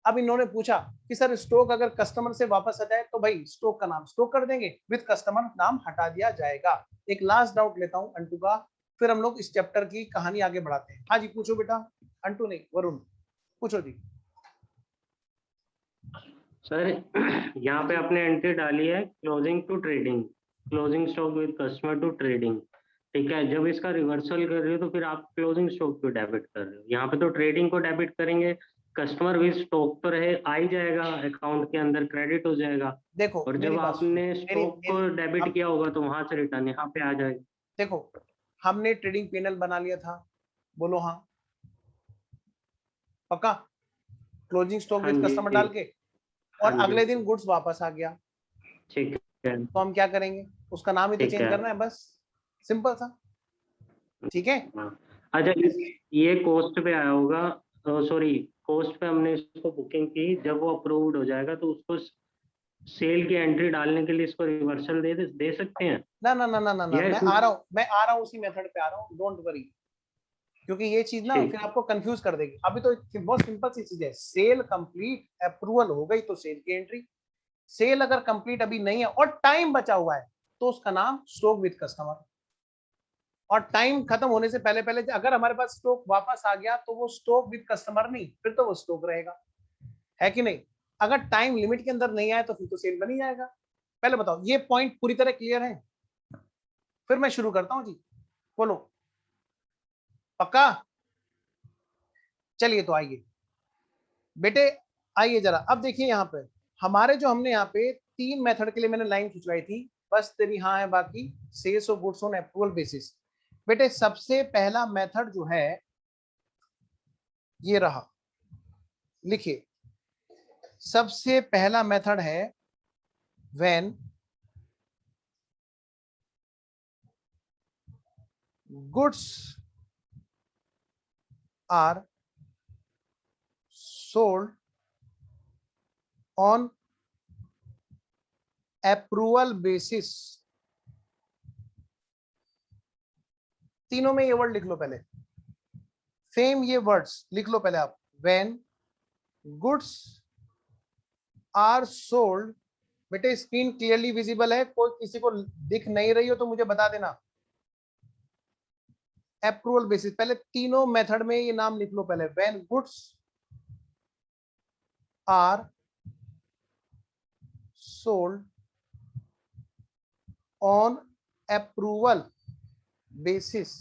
अब इन्होंने पूछा कि सर स्टॉक अगर कस्टमर से वापस आ जाए तो भाई स्टॉक का नाम स्टॉक कर देंगे, विद कस्टमर नाम हटा दिया जाएगा। एक लास्ट डाउट लेता हूं अंटू का, फिर हम लोग इस चैप्टर की कहानी आगे बढ़ाते हैं। हाँ जी पूछो बेटा, अंटू नहीं वरुण, पूछो जी। सर यहाँ पे आपने एंट्री डाली है closing to trading, closing stock with customer to trading, ठीक है। जब इसका रिवर्सल कर रहे हो तो फिर आप क्लोजिंग स्टॉक को डेबिट कर रहे हो, यहाँ पे तो ट्रेडिंग को डेबिट करेंगे, कस्टमर विद स्टॉक तो रहे आ ही जाएगा, अकाउंट के अंदर क्रेडिट हो जाएगा। देखो और मेरी जब बात सुनो, आपने स्टॉक को डेबिट किया होगा तो वहां से रिटर्न यहाँ पे आ जाएगा। देखो हमने ट्रेडिंग पैनल बना लिया था, बोलो हाँ पक्का, क्लोजिंग स्टॉक हाँ विद जी, कस्टमर डाल के, और हाँ जी, अगले दिन गुड्स वापस आ गया, ठीक है, तो हम क्या करेंगे, उसका नाम ही तो ठीक चेंज है। करना है, बस सिंपल सा, ठीक है। हाँ। अच्छा ये कॉस्ट पे आया होगा, सॉरी कॉस्ट पे हमने इसको बुकिंग की, जब वो अप्रूव्ड हो जाएगा तो उसको सेल की एंट्री डालने के लिए इसको रिवर्सल दे सकते हैं ना ना ना ना ना ना, या मैं इसमें। आ रहा हूँ उसी मेथड पे आ रहा हूँ, डोंट वरी, क्योंकि ये चीज ना ठीक, फिर आपको कंफ्यूज कर देगी। अभी तो बहुत सिंपल सी चीज है, सेल कंप्लीट अप्रूवल हो गई तो सेल की एंट्री, सेल अगर कंप्लीट अभी नहीं है और टाइम बचा हुआ है तो उसका नाम स्टॉक विद कस्टमर, और टाइम खत्म होने से पहले पहले अगर हमारे पास स्टॉक वापस आ गया तो वो स्टॉक विद कस्टमर नहीं, फिर तो वो स्टॉक रहेगा, है कि नहीं। अगर टाइम लिमिट के अंदर नहीं आया तो फिर तो सेल बन ही जाएगा। पहले बताओ ये पॉइंट पूरी तरह क्लियर है, फिर मैं शुरू करता हूं जी, बोलो पक्का। चलिए तो आइए बेटे, आइए जरा, अब देखिए यहाँ पे हमारे जो हमने यहाँ पे 3 मेथड के लिए मैंने लाइन खिंचवाई थी, बस तेरी हाँ है बाकी, sales of goods on approval basis. बेटे सबसे पहला मेथड जो है ये रहा, लिखिए सबसे पहला मेथड है when goods are sold on approval basis. तीनों में ये वर्ड लिख लो पहले, सेम ये वर्ड्स लिख लो पहले आप, व्हेन गुड्स आर सोल्ड। बेटे स्क्रीन क्लियरली विजिबल है, कोई किसी को दिख नहीं रही हो तो मुझे बता देना। अप्रूवल बेसिस, पहले तीनों मेथड में ये नाम लिख लो पहले, when goods are sold on approval basis.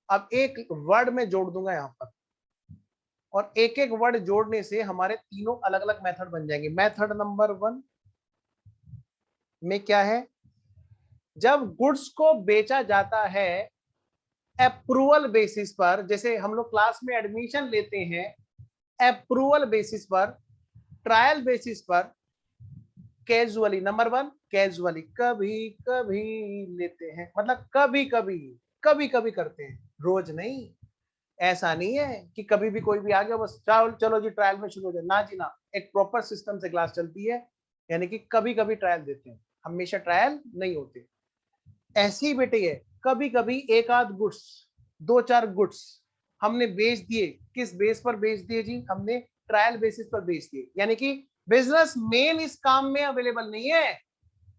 अब एक वर्ड में जोड़ दूंगा यहां पर, और एक एक वर्ड जोड़ने से हमारे तीनों अलग अलग मेथड बन जाएंगे। मेथड नंबर 1 में क्या है, जब गुड्स को बेचा जाता है अप्रूवल बेसिस पर, जैसे हम लोग क्लास में एडमिशन लेते हैं अप्रूवल बेसिस पर, ट्रायल बेसिस पर, कैजुअली, नंबर 1 कैजुअली, कभी कभी लेते हैं, मतलब कभी कभी, कभी कभी करते हैं, रोज नहीं। ऐसा नहीं है कि कभी भी कोई भी आ गया बस चलो चलो जी ट्रायल में शुरू हो जाए, ना जी ना, एक प्रॉपर सिस्टम से क्लास चलती है, यानी कि कभी कभी ट्रायल देते हैं, हमेशा ट्रायल नहीं होते। ऐसे ही बेटे है, कभी कभी एक आध गुड्स, 2-4 गुड्स हमने बेच दिए, किस बेस पर बेच दिए जी, हमने ट्रायल बेसिस पर बेच दिए, यानी कि बिजनेस मेन इस काम में अवेलेबल नहीं है।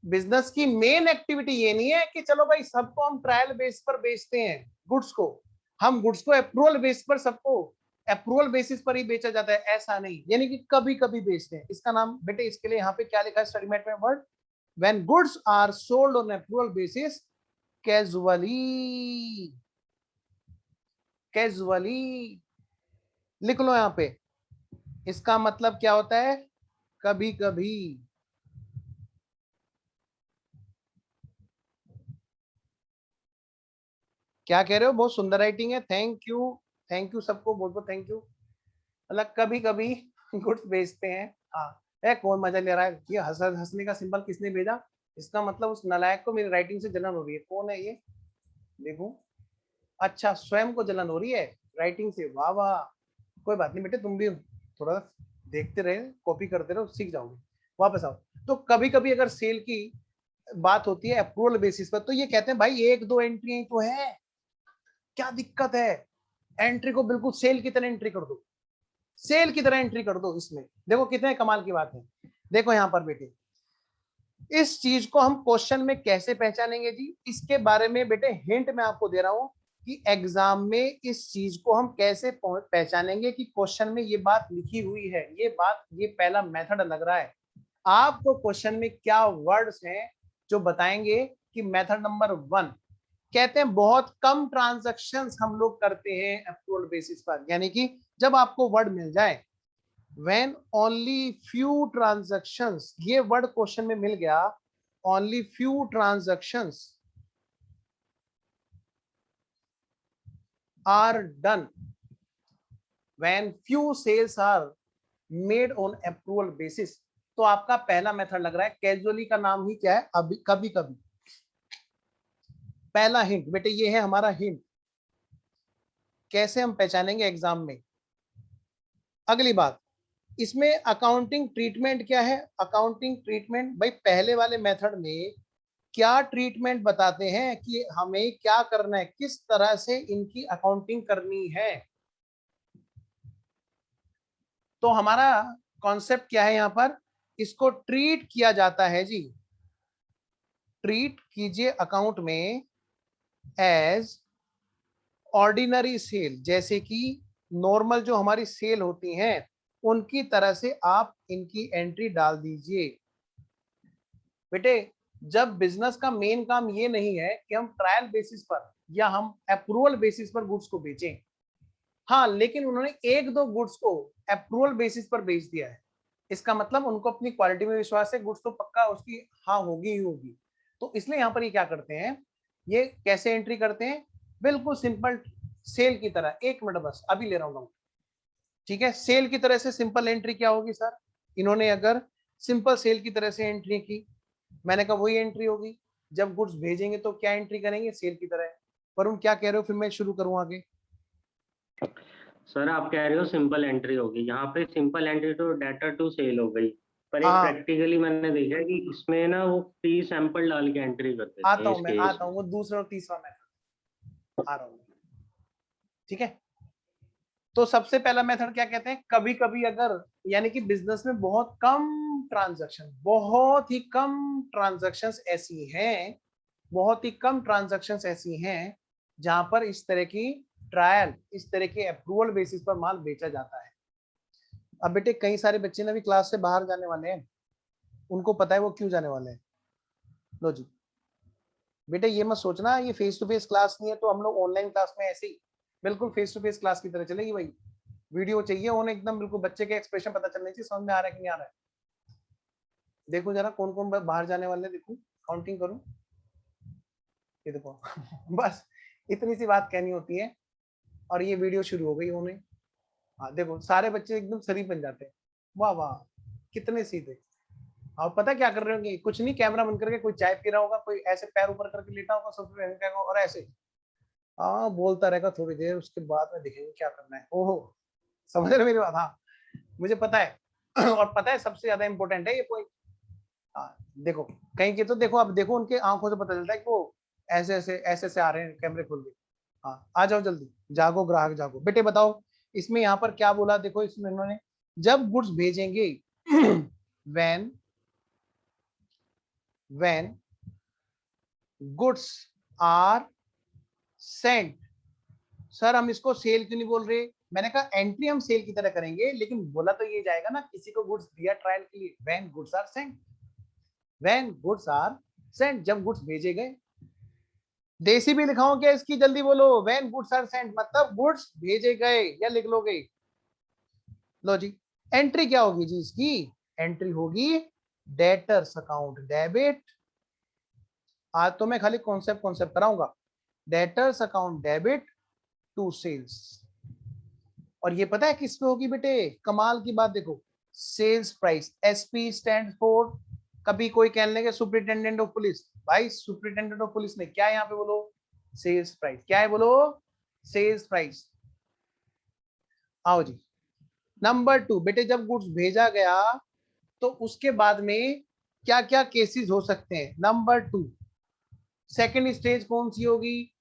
बिजनेस की मेन एक्टिविटी ये नहीं है कि चलो भाई सबको हम ट्रायल बेस पर बेचते हैं, गुड्स को हम गुड्स को अप्रूवल बेस पर, सबको अप्रूवल बेसिस पर ही बेचा जाता है, ऐसा नहीं, यानी कि कभी कभी बेचते हैं। इसका नाम बेटे, इसके लिए यहाँ पे क्या लिखा है स्टडी मैट में word, when goods are sold on approval basis casually, casually लिख लो यहाँ पे। इसका मतलब क्या होता है, कभी कभी। क्या कह रहे हो, बहुत सुंदर राइटिंग है, थैंक यू सबको, बहुत बहुत थैंक यू। मतलब कभी कभी गुड्स बेचते हैं, हाँ। कौन मजा ले रहा है, ये हंसने का सिंबल किसने भेजा, इसका मतलब उस नालायक को मेरी राइटिंग से जलन हो रही है, कौन है ये, देखो अच्छा, स्वयं को जलन हो रही है राइटिंग से, वाह वाह, कोई बात नहीं बेटे, तुम भी थोड़ा देखते रहे, कॉपी करते रहो, सीख जाओगे। वापस आओ। तो कभी कभी अगर सेल की बात होती है अप्रूवल बेसिस पर, तो ये कहते हैं भाई एक दो एंट्री तो है, क्या दिक्कत है, एंट्री को बिल्कुल सेल की तरह एंट्री कर दो, सेल की तरह एंट्री कर दो। इसमें देखो कितने कमाल की बात है। देखो यहां पर बेटे, इस चीज को हम क्वेश्चन में कैसे पहचानेंगे जी, इसके बारे में बेटे हिंट मैं आपको दे रहा हूं कि एग्जाम में इस चीज को हम कैसे पहचानेंगे कि क्वेश्चन में ये बात लिखी हुई है, ये बात, ये पहला मेथड लग रहा है आपको। क्वेश्चन में क्या वर्ड्स हैं जो बताएंगे कि मेथड नंबर 1, कहते हैं बहुत कम ट्रांजैक्शंस हम लोग करते हैं अप्रूवल बेसिस पर, यानी कि जब आपको वर्ड मिल जाए when only few transactions, ये वर्ड क्वेश्चन में मिल गया, only few transactions are done when few sales are made on approval basis, तो आपका पहला मेथड लग रहा है। कैजुअली का नाम ही क्या है, अभी कभी कभी। पहला हिंट बेटे ये है हमारा हिंट, कैसे हम पहचानेंगे एग्जाम में। अगली बात, इसमें अकाउंटिंग ट्रीटमेंट क्या है, अकाउंटिंग ट्रीटमेंट भाई पहले वाले मेथड में क्या ट्रीटमेंट बताते हैं कि हमें क्या करना है, किस तरह से इनकी अकाउंटिंग करनी है। तो हमारा कॉन्सेप्ट क्या है, यहां पर इसको ट्रीट किया जाता है जी, ट्रीट कीजिए अकाउंट में एज ऑर्डिनरी सेल, जैसे कि नॉर्मल जो हमारी सेल होती हैं उनकी तरह से आप इनकी एंट्री डाल दीजिए। बेटे जब बिजनेस का मेन काम ये नहीं है कि हम ट्रायल बेसिस पर या हम अप्रूवल बेसिस पर गुड्स को बेचें, हाँ, लेकिन उन्होंने एक दो गुड्स को अप्रूवल बेसिस पर बेच दिया है, इसका मतलब उनको अपनी क्वालिटी में विश्वास है, गुड्स तो पक्का उसकी हाँ होगी ही होगी। तो इसलिए यहाँ पर ये क्या करते हैं, ये कैसे एंट्री करते हैं, बिल्कुल सिंपल सेल की तरह। एक मिनट बस अभी ले रहा हूँ, ठीक है। सेल की तरह से सिंपल एंट्री क्या होगी सर, इन्होंने अगर सिंपल सेल की तरह से एंट्री की, मैंने कहा वही एंट्री होगी। जब गुड्स भेजेंगे तो क्या एंट्री करेंगे, सेल की तरह। वरुण क्या कह रहे हो, फिर मैं शुरू करूं आगे। सर आप कह रहे हो सिंपल एंट्री होगी, यहाँ पे सिंपल एंट्री तो डेटा टू सेल हो गई, पर एक हाँ प्रैक्टिकली मैंने देखा है कि इसमें ना वो फ्री सैंपल डाल के एंट्री कर देते आता हैं हूं, मैं इसके आता हूं, वो दूसरा और तीसरा मेथड आ रहा हूं, ठीक है। तो सबसे पहला मेथड क्या कहते हैं, कभी कभी अगर, यानी कि बिजनेस में बहुत कम ट्रांजैक्शन, बहुत ही कम ट्रांजैक्शंस ऐसी हैं, बहुत ही कम ट्रांजैक्शंस ऐसी हैं जहां पर इस तरह की ट्रायल, इस तरह के अप्रूवल बेसिस पर माल बेचा जाता है। अब बेटे कई सारे बच्चे ना भी क्लास से बाहर जाने वाले हैं, उनको पता है वो क्यों जाने वाले हैं। लो जी बेटे, ये मत सोचना ये फेस टू फेस क्लास नहीं है तो हम लोग ऑनलाइन क्लास में ऐसे ही बिल्कुल फेस टू फेस क्लास की तरह चलेगी भाई। वीडियो चाहिए उन्हें एकदम बिल्कुल बच्चे के एक्सप्रेशन पता चलने चाहिए, समझ में आ रहा है कि नहीं आ रहा है। देखो जरा कौन कौन बाहर जाने वाले, देखो काउंटिंग करूं, ये देखो बस इतनी सी बात कहनी होती है और ये वीडियो शुरू हो गई उन्हें। हाँ देखो सारे बच्चे एकदम शरीफ बन जाते हैं, वाह वाह कितने सीधे। और पता क्या कर रहे होंगे, कुछ नहीं, कैमरा बंद करके कोई चाय पी रहा होगा, कोई ऐसे पैर ऊपर करके लेटा होगा सब और ऐसे हाँ बोलता रहेगा थोड़ी देर, उसके बाद में देखेंगे क्या करना है। ओहो समझ रहे मेरी बात, हाँ मुझे पता है और पता है सबसे ज्यादा इंपॉर्टेंट है ये पॉइंट। हाँ देखो कहीं के तो देखो, अब देखो उनके आंखों से पता चलता है कि वो ऐसे ऐसे ऐसे से आ रहे हैं कैमरे खोल के। हाँ आ जाओ जल्दी, जागो ग्राहक जागो। बेटे बताओ इसमें यहाँ पर क्या बोला, देखो इसमें इन्होंने जब गुड्स भेजेंगे when goods are sent, sir हम इसको सेल क्यों नहीं बोल रहे, मैंने कहा एंट्री हम सेल की तरह करेंगे, लेकिन बोला तो ये जाएगा ना, किसी को गुड्स दिया ट्रायल के लिए, when goods are sent, when goods are sent, जब गुड्स भेजे गए। देसी भी लिखाओ क्या इसकी, जल्दी बोलो, when goods are sent मतलब गुड्स भेजे गए, या लिख लोगे। लो जी एंट्री क्या होगी जी इसकी, एंट्री होगी डेटर्स अकाउंट डेबिट। आज तो मैं खाली कॉन्सेप्ट कराऊंगा, debtors account debit to sales. और ये पता है किस पे होगी बेटे, कमाल की बात देखो, sales price, SP stand for, कभी कोई कहने लगे सुपरिटेंडेंट ऑफ पुलिस, भाई सुपरिटेंडेंट ऑफ पुलिस ने क्या है यहाँ पे बोलो, सेल्स प्राइस क्या है बोलो, सेल्स प्राइस। आओ जी। नंबर 2 बेटे, जब गुड्स भेजा गया तो उसके बाद में क्या क्या केसेस हो सकते हैं। नंबर 2 सेकंड स्टेज कौन सी होगी,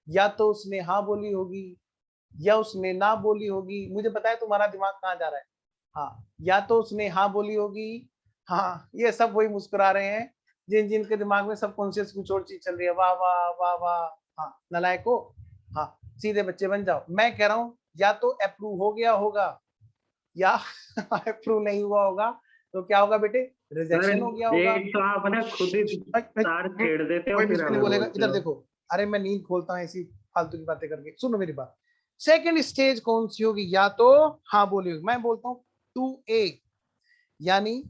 या तो उसने हाँ बोली होगी या उसने ना बोली होगी। मुझे पता है तुम्हारा दिमाग कहाँ जा रहा है। हाँ, या तो उसने हाँ बोली होगी। हाँ, ये सब वही मुस्कुरा रहे हैं जिन जिनके दिमाग में सब कॉन्शियस कुछ और चीज चल रही है। वाह वाह वाह वाह। हाँ नलायको, हाँ सीधे बच्चे बन जाओ। मैं कह रहा हूँ या तो अप्रूव हो गया होगा या अप्रूव नहीं हुआ होगा। तो क्या होगा बेटे, रिजेक्शन हो गया होगा। एक तो आप ना खुद ही तार छेड़ देते हो कोई फिर मुझसे नहीं हमें बोलेगा। बोलते इधर हो। देखो, अरे मैं नींद खोलता हूँ ऐसी फालतू की बातें करके। सुनो मेरी बात। सेकंड स्टेज कौन सी होगी, या तो हाँ बोली होगी। मैं बोलता हूँ 2A, यानी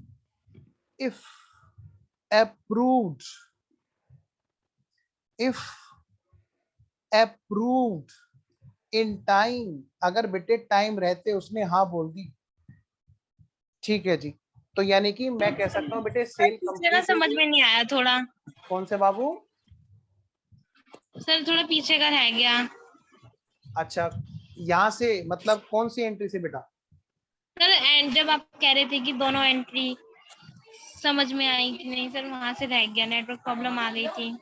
if approved, if approved in time, अगर बेटे टाइम रहते उसने हाँ बोल दी, ठीक है जी, तो यानी कि मैं कह सकता हूँ बेटे सेल पीछे का कंप्लीट समझ होगी। में नहीं आया थोड़ा कौन से बाबू? सर, थोड़ा पीछे का रह गया। अच्छा, यहाँ से मतलब कौन सी एंट्री से बेटा? सर एंड जब आप कह रहे थे कि दोनों एंट्री समझ में आई कि नहीं सर, वहां से रह गया, नेटवर्क प्रॉब्लम आ गई थी।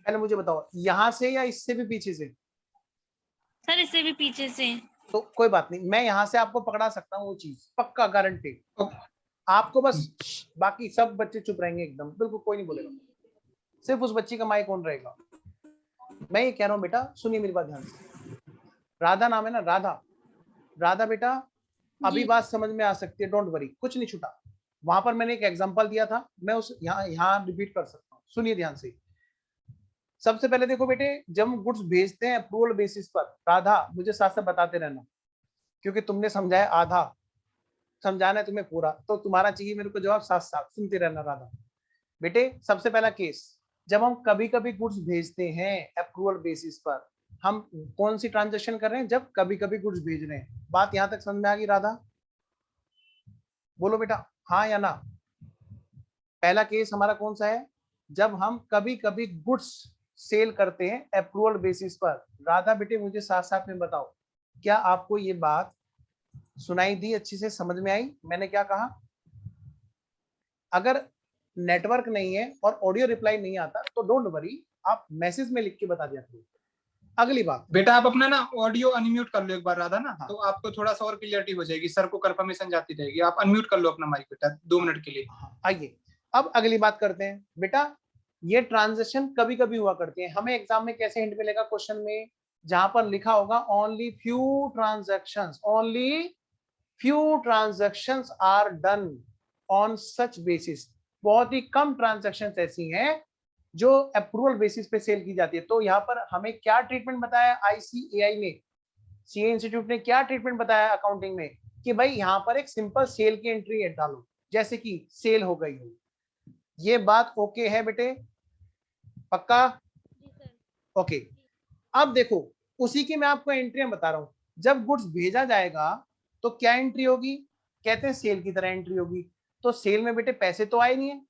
पहले मुझे बताओ, यहाँ से या इससे भी पीछे से? सर इससे भी पीछे से। तो कोई बात नहीं, मैं यहाँ से आपको पकड़ा सकता हूँ वो चीज, पक्का गारंटी। आपको बस, बाकी सब बच्चे चुप रहेंगे एकदम, बिल्कुल कोई नहीं बोलेगा, सिर्फ उस बच्ची का माइक ऑन रहेगा। मैं ये कह रहा हूँ बेटा, सुनिए मेरी बात ध्यान से। राधा नाम है ना, राधा। राधा बेटा, अभी जी। बात समझ में आ सकती है, डोंट वरी, कुछ नहीं छूटा। वहां पर मैंने एक एग्जांपल दिया था, मैं उस यहाँ रिपीट कर सकता हूँ। सुनिए ध्यान से। सबसे पहले देखो बेटे, जब हम गुड्स भेजते हैं अप्रूवल बेसिस पर, राधा मुझे साथ साथ बताते रहना, क्योंकि तुमने समझाया आधा, समझाना है तुम्हें पूरा, तो तुम्हारा चाहिए मेरे को जवाब साथ साथ, सुनते रहना राधा। बेटे सबसे पहला केस, जब हम कभी कभी गुड्स भेजते हैं अप्रूवल बेसिस पर, हम कौन सी ट्रांजेक्शन कर रहे हैं? जब कभी कभी गुड्स भेज रहे हैं। बात यहां तक समझ में आ गई राधा? बोलो बेटा हाँ या ना। पहला केस हमारा कौन सा है? जब हम कभी कभी गुड्स सेल करते हैं अप्रूवल बेसिस पर। राधा बेटे मुझे साथ साथ में बताओ, क्या आपको ये बात सुनाई दी, अच्छी से समझ में आई मैंने क्या कहा? अगर नेटवर्क नहीं है और ऑडियो रिप्लाई नहीं आता तो डोंट वरी, आप मैसेज में लिख के बता दिया करो। अगली बात बेटा, आप अपना ना ऑडियो अनम्यूट कर लो एक बार राधा ना। हाँ। तो आपको थोड़ा सा और क्लियरिटी हो जाएगी, सर को कंफर्मेशन जाती रहेगी। आप अनम्यूट कर लो अपना माइक बेटा 2 मिनट के लिए। आइए अब अगली बात करते हैं। बेटा ये ट्रांजेक्शन कभी कभी हुआ करती है, हमें एग्जाम में कैसे हिंट मिलेगा? क्वेश्चन में जहां पर लिखा होगा only few transactions, only few transactions are done on such basis. बहुत ही कम ट्रांजेक्शंस ऐसी हैं जो अप्रूवल बेसिस पे सेल की जाती है। तो यहाँ पर हमें क्या ट्रीटमेंट बताया ICAI ने, सीए इंस्टीट्यूट ने क्या ट्रीटमेंट बताया अकाउंटिंग में, कि भाई यहाँ पर एक सिंपल सेल की एंट्री डालो, जैसे कि सेल हो गई हो। ये बात ओके है बेटे? पक्का? ओके। अब देखो, उसी की मैं आपको एंट्रियां बता रहा हूं। जब गुड्स भेजा जाएगा तो क्या एंट्री होगी? कहते हैं सेल की तरह एंट्री होगी। तो सेल में बेटे पैसे तो आए नहीं है,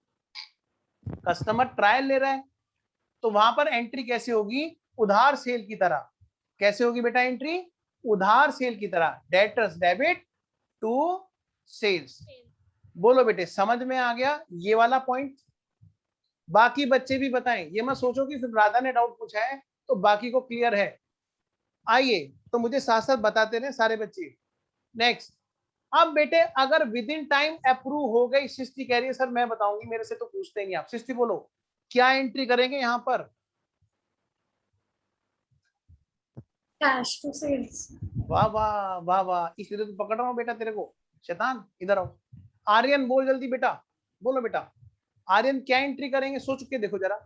कस्टमर ट्रायल ले रहा है, तो वहां पर एंट्री कैसे होगी? उधार सेल की तरह। कैसे होगी बेटा एंट्री? उधार सेल की तरह, डेटर्स डेबिट टू सेल्स। बोलो बेटे समझ में आ गया ये वाला पॉइंट? बाकी बच्चे भी बताएं, ये मत सोचो कि सिर्फ राधा ने डाउट पूछा है तो बाकी को क्लियर है। आइए तो मुझे साथ साथ बताते रहे सारे बच्चे। नेक्स्ट, अब बेटे अगर विद इन टाइम अप्रूव हो गई, सृष्टि कह रही है सर मैं बताऊंगी, मेरे से तो पूछते ही नहीं आप। सृष्टि बोलो क्या एंट्री करेंगे यहाँ पर? Cash to sales. वाह वाह वाह वाह, इसलिए तो पकड़ रहा हूँ बेटा तेरे को, शैतान इधर आओ। आर्यन बोल जल्दी बेटा, बोलो बेटा आर्यन क्या एंट्री करेंगे? सोच के देखो जरा,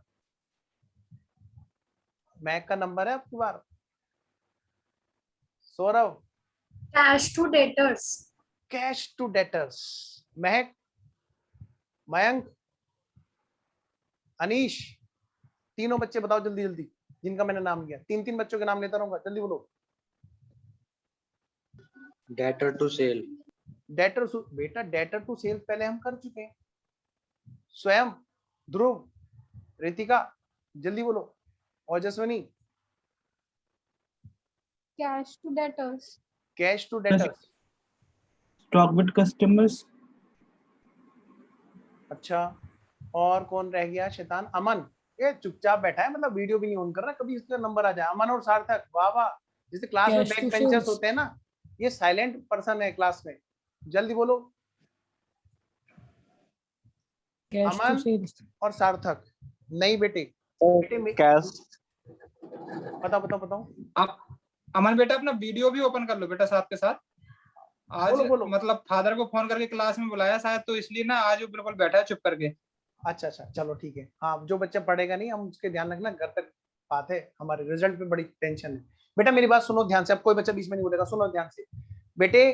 मैक का नंबर है आपकी बार। Saurabh cash to debtors. Cash to debtors. Mehak, Mayank, Anish, तीनों बच्चे बताओ जल्दी जल्दी जिनका मैंने नाम लिया। 3-3 बच्चों के नाम लेता रहूंगा, जल्दी बोलो। Debtor to sale. डेटर बेटा डेटर टू सेल पहले हम कर चुके हैं। स्वयं, ध्रुव, रितिका जल्दी बोलो, Ojaswini. Cash to debtors. Cash to debtors. Stock with customers. अच्छा, और कौन रह गया शैतान? अमन, ये चुपचाप बैठा है, मतलब वीडियो भी नहीं ऑन कर रहा, कभी इसका नंबर आ जाए। अमन और सार्थक, वाह वाह, जैसे क्लास में Cash back to benchers sales. होते हैं ना, ये साइलेंट पर्सन है क्लास में। जल्दी बोलो। Cash to Aman sales. और सार्थक। नहीं बेटे, बेटे कैश। बताओ बताओ बताओ। आप अमन बेटा अपना वीडियो भी ओपन कर लो बेटा साथ के साथ। आज बोलो, बोलो। मतलब फादर को फोन करके क्लास में बुलाया शायद, तो इसलिए ना आज वो बिल्कुल बैठा है चुप करके। अच्छा अच्छा, चलो ठीक है। हाँ, जो बच्चा पढ़ेगा नहीं, हम उसके ध्यान रखना, घर तक बात है, हमारे रिजल्ट पे बड़ी टेंशन है। बेटा मेरी बात सुनो ध्यान से, अब कोई बच्चा बीच में नहीं बोलेगा, सुनो ध्यान से। बेटे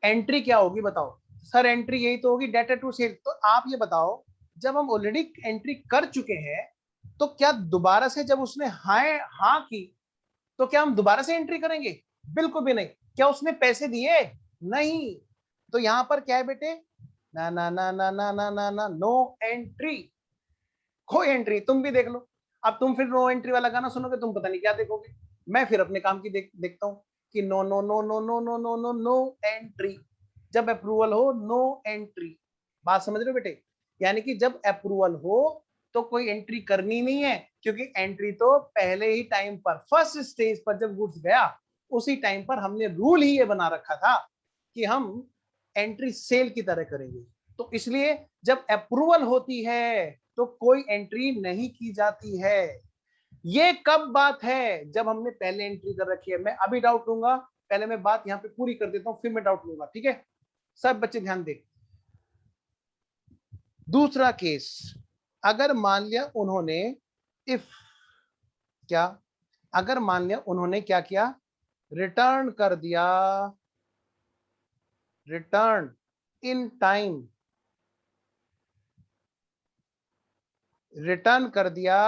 एंट्री क्या होगी बताओ? सर एंट्री यही तो होगी, डेटा टू सेल। तो आप ये बताओ, जब हम ऑलरेडी एंट्री कर चुके हैं, तो क्या दोबारा से जब उसने हाँ की, तो क्या हम दोबारा से एंट्री करेंगे? बिल्कुल भी नहीं। क्या उसने पैसे दिए? नहीं। तो यहां पर क्या है बेटे? ना ना ना ना ना ना ना ना, नो एंट्री, कोई एंट्री। तुम भी देख लो। अब तुम फिर नो एंट्री वाला गाना सुनोगे, तुम पता नहीं क्या देखोगे। मैं फिर अपने काम की देखता हूँ कि no no no no no no no no no entry. जब अप्रूवल हो, नो एंट्री। बात समझ रहे हो बेटे? यानी कि जब अप्रूवल हो तो कोई एंट्री करनी नहीं है, क्योंकि एंट्री तो पहले ही टाइम पर, फर्स्ट स्टेज पर जब गुड्स गया, उसी टाइम पर हमने रूल ही ये बना रखा था कि हम एंट्री सेल की तरह करेंगे। तो इसलिए जब अप्रूवल होती है तो कोई एंट्री नहीं की जाती है। ये कब बात है? जब हमने पहले एंट्री कर रखी है। मैं अभी डाउट लूंगा, पहले मैं बात यहां पे पूरी कर देता हूं, फिर मैं डाउट लूंगा, ठीक है? सब बच्चे ध्यान दें। दूसरा केस, अगर मान लिया उन्होंने इफ क्या, अगर मान लिया उन्होंने क्या किया, रिटर्न कर दिया, रिटर्न इन टाइम, रिटर्न कर दिया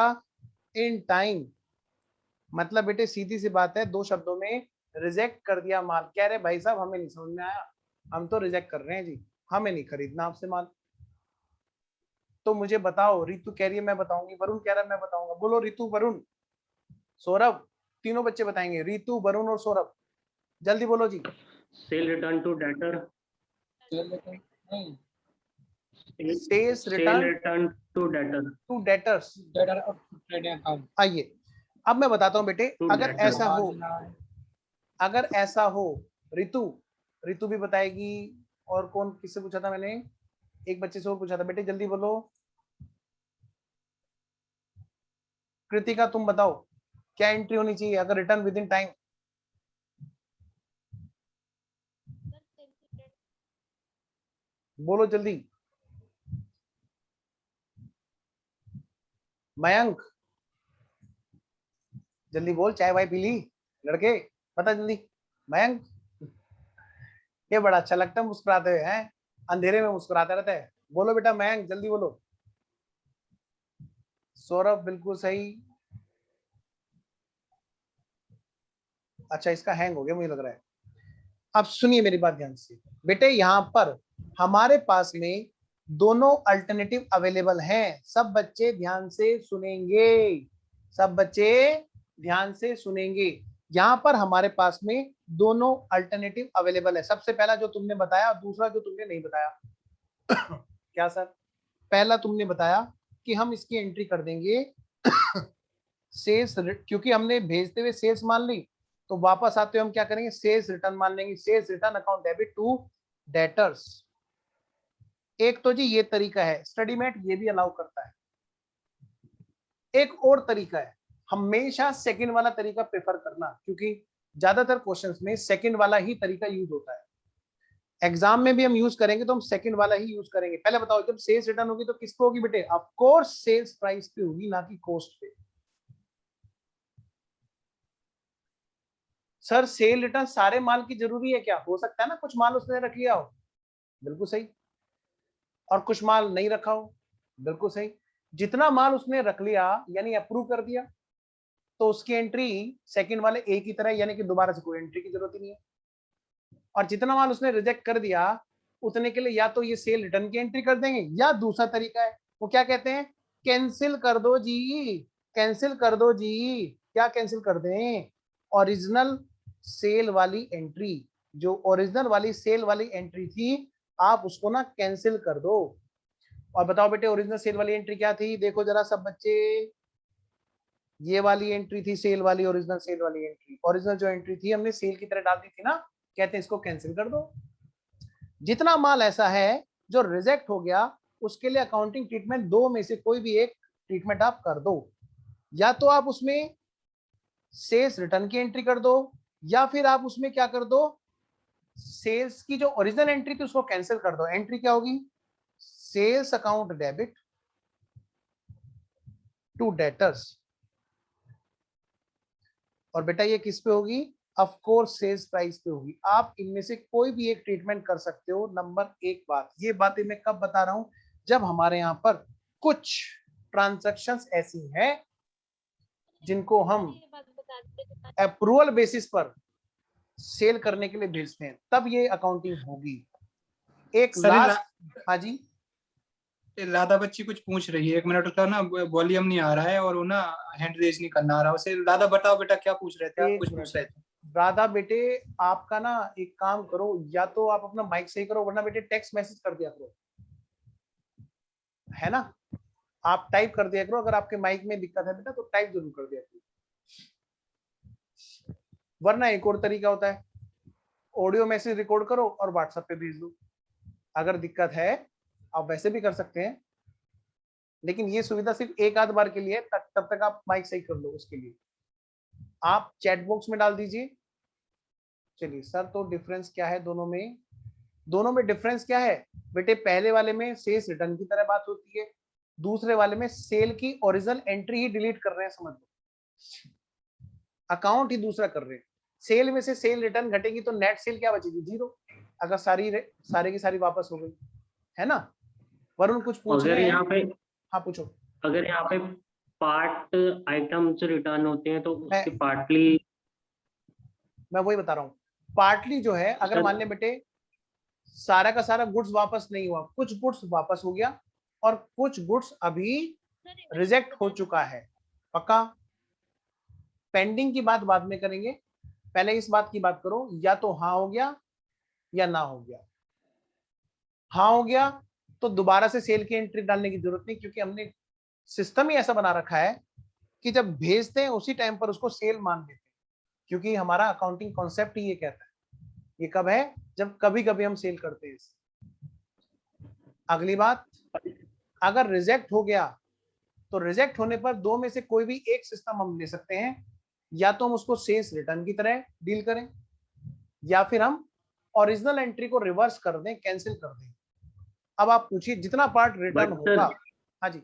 इन टाइम, मतलब बेटे सीधी सी बात है, दो शब्दों में, रिजेक्ट कर दिया माल। कह रहे भाई साहब हमें नहीं समझ में आया, हम तो रिजेक्ट कर रहे हैं जी, हमें नहीं खरीदना आपसे माल। तो मुझे बताओ, रितु कह रही है मैं बताऊंगी, वरुण कह रहा है मैं बताऊंगा। बोलो रितु, वरुण, सौरभ, तीनों बच्चे बताएंगे, रितु, वरुण और सौरभ, जल्दी बोलो जी। Sale return to debtor. Sales sale return return to debtor. To debtors. आइए अब मैं बताता हूं बेटे, टू अगर डेटर। ऐसा हो, अगर ऐसा हो, रितु, रितु भी बताएगी, और कौन, किससे पूछा था मैंने? एक बच्चे से और पूछा था, बेटे जल्दी बोलो। कृतिका तुम बताओ, क्या एंट्री होनी चाहिए अगर रिटर्न विद इन टाइम? बोलो जल्दी। मयंक जल्दी बोल, चाय वाय पी ली लड़के? बता जल्दी मयंक। ये बड़ा अच्छा लगता है मुस्कुराते हुए, हैं अंधेरे में मुस्कुराते रहता है। बोलो बेटा मयंक, जल्दी बोलो। सौरभ बिल्कुल सही। अच्छा इसका हैंग हो गया मुझे लग रहा है। अब सुनिए मेरी बात ध्यान से बेटे, यहां पर हमारे पास में दोनों अल्टरनेटिव अवेलेबल हैं। सब बच्चे ध्यान से सुनेंगे, सब बच्चे ध्यान से सुनेंगे। यहां पर हमारे पास में दोनों अल्टरनेटिव अवेलेबल है। सबसे पहला जो तुमने बताया, दूसरा जो तुमने नहीं बताया। क्या सर? पहला तुमने बताया कि हम इसकी एंट्री कर देंगे सेल्स, क्योंकि हमने भेजते हुए सेल्स मान ली, तो वापस आते हुए हम क्या करेंगे, सेल्स रिटर्न मान लेंगे। Sales return account debit to debtors. एक तो जी ये तरीका है, स्टडी मेट ये भी अलाउ करता है। एक और तरीका है, हमेशा सेकंड वाला तरीका प्रेफर करना, क्योंकि ज्यादातर क्वेश्चंस में सेकंड वाला ही तरीका यूज होता है। एग्जाम में भी हम यूज करेंगे तो हम सेकंड वाला ही यूज करेंगे। पहले बताओ, जब सेल्स रिटर्न होगी तो किस पे होगी बेटे? ऑफ कोर्स सेल्स प्राइस पे होगी, ना कि कॉस्ट पे। सर सेल रिटर्न सारे माल की जरूरी है क्या? हो सकता है ना कुछ माल उसने रख लिया हो, बिल्कुल सही, और कुछ माल नहीं रखा हो, बिल्कुल सही। जितना माल उसने रख लिया यानी अप्रूव कर दिया, तो उसकी एंट्री सेकंड वाले ए की तरह, यानी कि दोबारा से कोई एंट्री की जरूरत ही नहीं है। और जितना माल उसने रिजेक्ट कर दिया, उतने के लिए या तो ये सेल रिटर्न की एंट्री कर देंगे, या दूसरा तरीका है, वो क्या कहते हैं, कैंसिल कर दो जी, कैंसिल कर दो जी। क्या कैंसिल कर दें? ओरिजिनल सेल वाली एंट्री, जो ओरिजिनल वाली सेल वाली एंट्री थी, आप उसको ना कैंसिल कर दो। और बताओ बेटे ओरिजिनल सेल वाली एंट्री क्या थी? देखो जरा सब बच्चे, ये वाली एंट्री थी सेल वाली, ओरिजिनल सेल वाली एंट्री। ओरिजिनल जो एंट्री थी हमने सेल की तरह डाल दी थी ना, कहते हैं इसको कैंसिल कर दो। जितना माल ऐसा है जो रिजेक्ट हो गया, उसके लिए अकाउंटिंग ट्रीटमेंट दो में से कोई भी एक ट्रीटमेंट आप कर दो। या तो आप उसमें सेल्स रिटर्न की एंट्री कर दो, या फिर आप उसमें क्या कर दो, सेल्स की जो ओरिजिनल एंट्री थी उसको कैंसिल कर दो। एंट्री क्या होगी? Sales account debit to debtors. और बेटा ये किस पे होगी? ऑफ कोर्स सेल्स प्राइस पे होगी। आप इनमें से कोई भी एक ट्रीटमेंट कर सकते हो। नंबर एक बात, ये बातें मैं कब बता रहा हूं? जब हमारे यहां पर कुछ ट्रांजैक्शंस ऐसी हैं जिनको हम अप्रूवल बेसिस पर सेल करने के लिए भेजते हैं, तब ये अकाउंटिंग होगी। एक लास्ट, हाँ जी राधा बच्ची कुछ पूछ रही है, 1 मिनट उसका ना वॉल्यूम नहीं आ रहा है और वो ना हैंड रेज नहीं करना आ रहा उसे। राधा बताओ बेटा क्या पूछ रहे थे आप? कुछ पूछ रहे थे राधा बेटे, आपका ना एक काम करो, या तो आप अपना माइक सही करो, वरना बेटे टेक्स्ट मैसेज कर दिया करो, है ना? आप टाइप कर दिया करो। अगर आपके माइक में दिक्कत है बेटा तो टाइप जरूर कर दिया करो। वरना एक और तरीका होता है, ऑडियो मैसेज रिकॉर्ड करो और व्हाट्सएप पे भेज दो। अगर दिक्कत है आप वैसे भी कर सकते हैं, लेकिन ये सुविधा सिर्फ एक आध बार के लिए, तब तक आप माइक सही कर लो। उसके लिए आप चैट बॉक्स में डाल दीजिए। चलिए सर, तो डिफरेंस क्या है दोनों में? दोनों में डिफरेंस क्या है बेटे? पहले वाले में सेल्स रिटर्न की तरह बात होती है, दूसरे वाले में सेल की ओरिजिनल एंट्री ही डिलीट कर रहे हैं, समझ लो, अकाउंट ही दूसरा कर रहे हैं। सेल में से सेल रिटर्न घटेगी तो नेट सेल क्या बचेगी? 0, अगर सारी की सारी वापस हो गई, है ना? वरुण कुछ पूछ रहे हैं? यहाँ पे, हाँ पूछो। अगर यहाँ पे पार्ट आइटम्स रिटर्न होते हैं तो उसके पार्टली, मैं वही बता रहा हूँ। पार्टली जो है, अगर मान ले बेटे सारा का सारा गुड्स वापस नहीं हुआ, कुछ गुड्स वापस हो गया और कुछ गुड्स अभी रिजेक्ट हो चुका है, पक्का? पेंडिंग की बात बाद में करेंगे, पहले इस बात की बात करो, या तो हाँ हो गया या ना हो गया। हाँ हो गया तो दोबारा से सेल की एंट्री डालने की जरूरत नहीं, क्योंकि हमने सिस्टम ही ऐसा बना रखा है कि जब भेजते हैं उसी टाइम पर उसको सेल मान देते हैं, क्योंकि हमारा अकाउंटिंग कॉन्सेप्ट ही ये कहता है। ये कब है? जब कभी कभी हम सेल करते हैं। अगली बात, अगर रिजेक्ट हो गया तो रिजेक्ट होने पर दो में से कोई भी एक सिस्टम हम ले सकते हैं, या तो हम उसको सेल्स रिटर्न की तरह डील करें, या फिर हम ओरिजिनल एंट्री को रिवर्स कर दें, कैंसिल कर दें। अब आप पूछिए जितना पार्ट रिटर्न होगा। हाँ जी,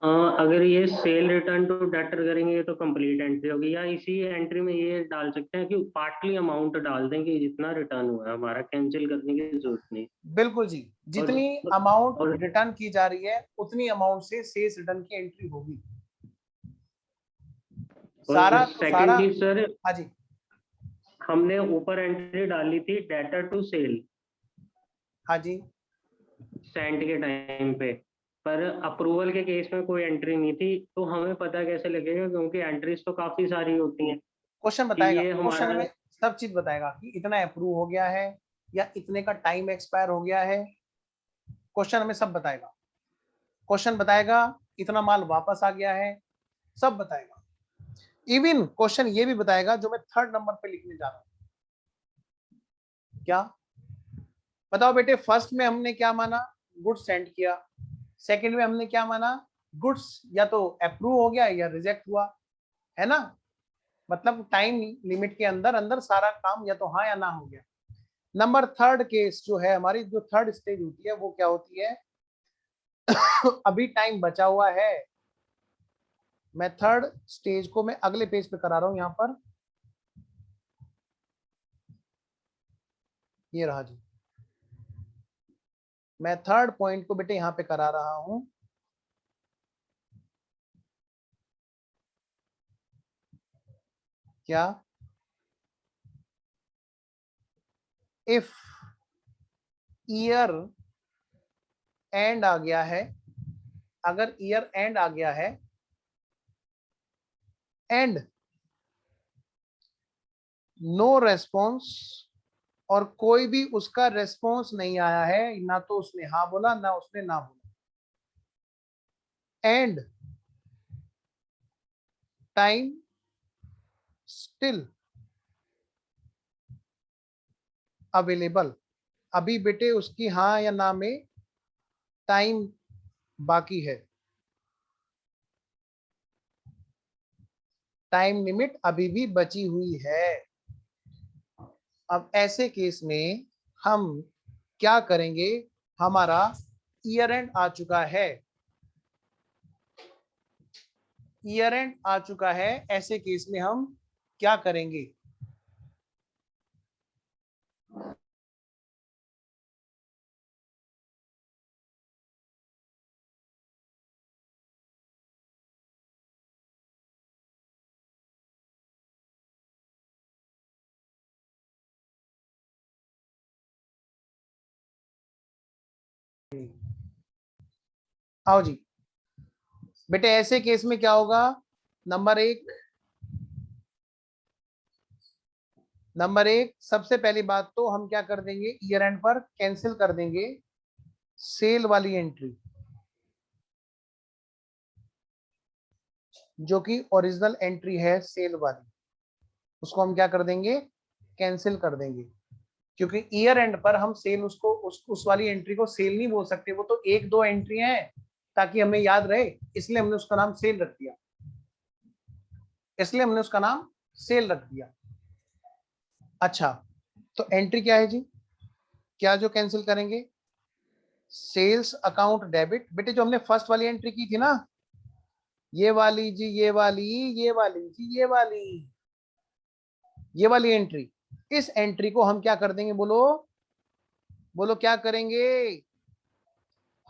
अगर ये सेल रिटर्न टू डेटर करेंगे तो कंप्लीट एंट्री होगी, या इसी एंट्री में ये डाल सकते हैं कि पार्टली अमाउंट डाल दें कि जितना रिटर्न हुआ है हमारा, कैंसिल करने की जरूरत नहीं। बिल्कुल जी, जितनी अमाउंट रिटर्न की जा रही है उतनी अमाउंट से सेल्स रिटर्न की एंट्री होगी। सारा सर, हाँ जी, हमने ऊपर एंट्री डाली थी डेटर टू सेल, हाँ जी, सेंड के टाइम पे, पर अप्रूवल के केस में कोई एंट्री नहीं थी, तो हमें पता कैसे लगेगा? क्योंकि एंट्रीज तो काफी सारी होती हैं। क्वेश्चन बताएगा, क्वेश्चन में सब चीज बताएगा कि इतना अप्रूव हो गया है या इतने का टाइम एक्सपायर हो गया है। क्वेश्चन हमें सब बताएगा। क्वेश्चन बताएगा इतना माल वापस आ गया है, सब बताएगा। इवन क्वेश्चन ये भी बताएगा जो मैं 3rd नंबर पे लिखने जा रहा हूं। क्या बताओ बेटे? फर्स्ट में हमने क्या माना? गुड्स सेंड किया। सेकंड में हमने क्या माना? गुड्स या तो अप्रूव हो गया या रिजेक्ट हुआ, है ना? मतलब टाइम लिमिट के अंदर अंदर सारा काम या तो हाँ या ना हो गया। नंबर 3rd केस जो है, हमारी जो 3rd स्टेज होती है वो क्या होती है? अभी टाइम बचा हुआ है। मैं 3rd स्टेज को मैं अगले पेज पे करा रहा हूं, यहां पर ये रहा जी। मैं 3rd पॉइंट को बेटे यहां पे करा रहा हूं। क्या? इफ ईयर एंड आ गया है, अगर ईयर एंड आ गया है एंड नो रेस्पॉन्स, और कोई भी उसका रेस्पॉन्स नहीं आया है, ना तो उसने हाँ बोला ना उसने ना बोला। एंड टाइम स्टिल अवेलेबल, अभी बेटे उसकी हाँ या ना में टाइम बाकी है, टाइम लिमिट अभी भी बची हुई है। अब ऐसे केस में हम क्या करेंगे, हमारा ईयर एंड आ चुका है, ईयर एंड आ चुका है, ऐसे केस में हम क्या करेंगे? आओ जी बेटे, ऐसे केस में क्या होगा? नंबर एक, सबसे पहली बात तो हम क्या कर देंगे, ईयर एंड पर कैंसिल कर देंगे सेल वाली एंट्री, जो कि ओरिजिनल एंट्री है सेल वाली, उसको हम क्या कर देंगे, कैंसिल कर देंगे। क्योंकि ईयर एंड पर हम सेल उसको उस वाली एंट्री को सेल नहीं बोल सकते, वो तो एक दो एंट्री हैं ताकि हमें याद रहे, इसलिए हमने उसका नाम सेल रख दिया, इसलिए हमने उसका नाम सेल रख दिया। अच्छा, तो एंट्री क्या है जी, क्या जो कैंसिल करेंगे? Sales account debit. बेटे जो हमने फर्स्ट वाली एंट्री की थी ना, ये वाली जी, ये वाली, ये वाली जी, ये वाली एंट्री, इस एंट्री को हम क्या कर देंगे, बोलो बोलो क्या करेंगे?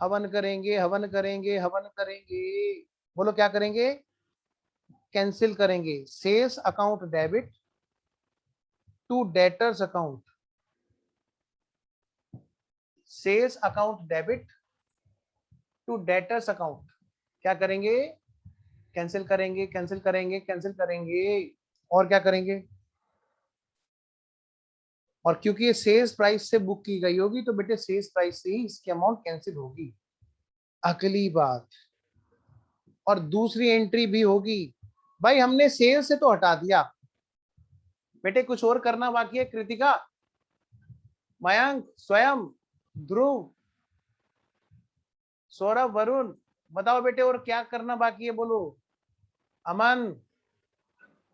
हवन करेंगे, हवन करेंगे, हवन करेंगे। बोलो क्या करेंगे? कैंसिल करेंगे। Sales account debit to debtors account, sales account debit to debtors account, क्या करेंगे? कैंसिल करेंगे, कैंसिल करेंगे, कैंसिल करेंगे। और क्या करेंगे? और क्योंकि ये सेल्स प्राइस से बुक की गई होगी तो बेटे सेल्स प्राइस से ही इसकी अमाउंट कैंसिल होगी। अगली बात, और दूसरी एंट्री भी होगी। भाई हमने सेल से तो हटा दिया, बेटे कुछ और करना बाकी है। कृतिका, मयंक, स्वयं, ध्रुव, सौरभ, वरुण, बताओ बेटे और क्या करना बाकी है? बोलो। अमन,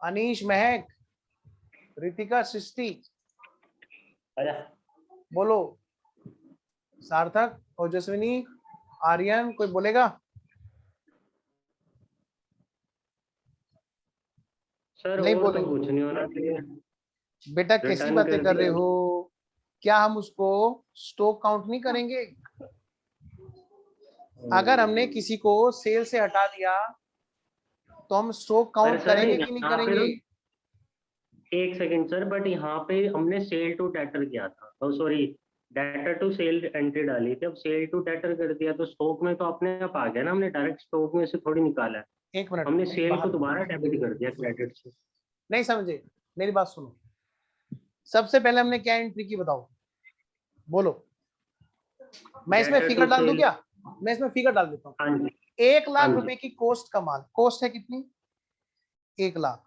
अनीश, महक, रितिका, सृष्टि, बोलो। सार्थक, ओजस्विनी, आर्यन, कोई बोलेगा? सर नहीं और तो बोलेंगे कुछ नहीं होना चाहिए। बेटा, कैसी रिटर्न बातें कर कर रहे दिया। हो? क्या हम उसको स्टॉक काउंट नहीं करेंगे? अगर हमने किसी को सेल से हटा दिया तो हम स्टॉक पर काउंट सर करेंगे कि नहीं यहाँ पे करेंगे? एक सेकंड सर, बट यहाँ पे हमने सेल टू डेटर किया था, तो sorry debtor to sale entry डाली थी, अब सेल टू डेटर कर दिया तो स्टॉक में तो अपने आप आ गया ना, हमने डायरेक्ट स्टॉक में से थोड़ी निकाला है, एक मिनट, हमने सेल को बाहर दोबारा डेबिट कर दिया क्रेडिट से। नहीं समझे, मेरी बात सुनो। सबसे पहले हमने क्या एंट्री की, बताओ, बोलो। मैं इसमें डेटर फिगर टू डाल दूं सेल। क्या? मैं इसमें फिगर डाल देता हूँ। हाँ जी। 1,00,000 हाँ जी। रुपए की कॉस्ट का माल, कॉस्ट है कितनी? 1,00,000,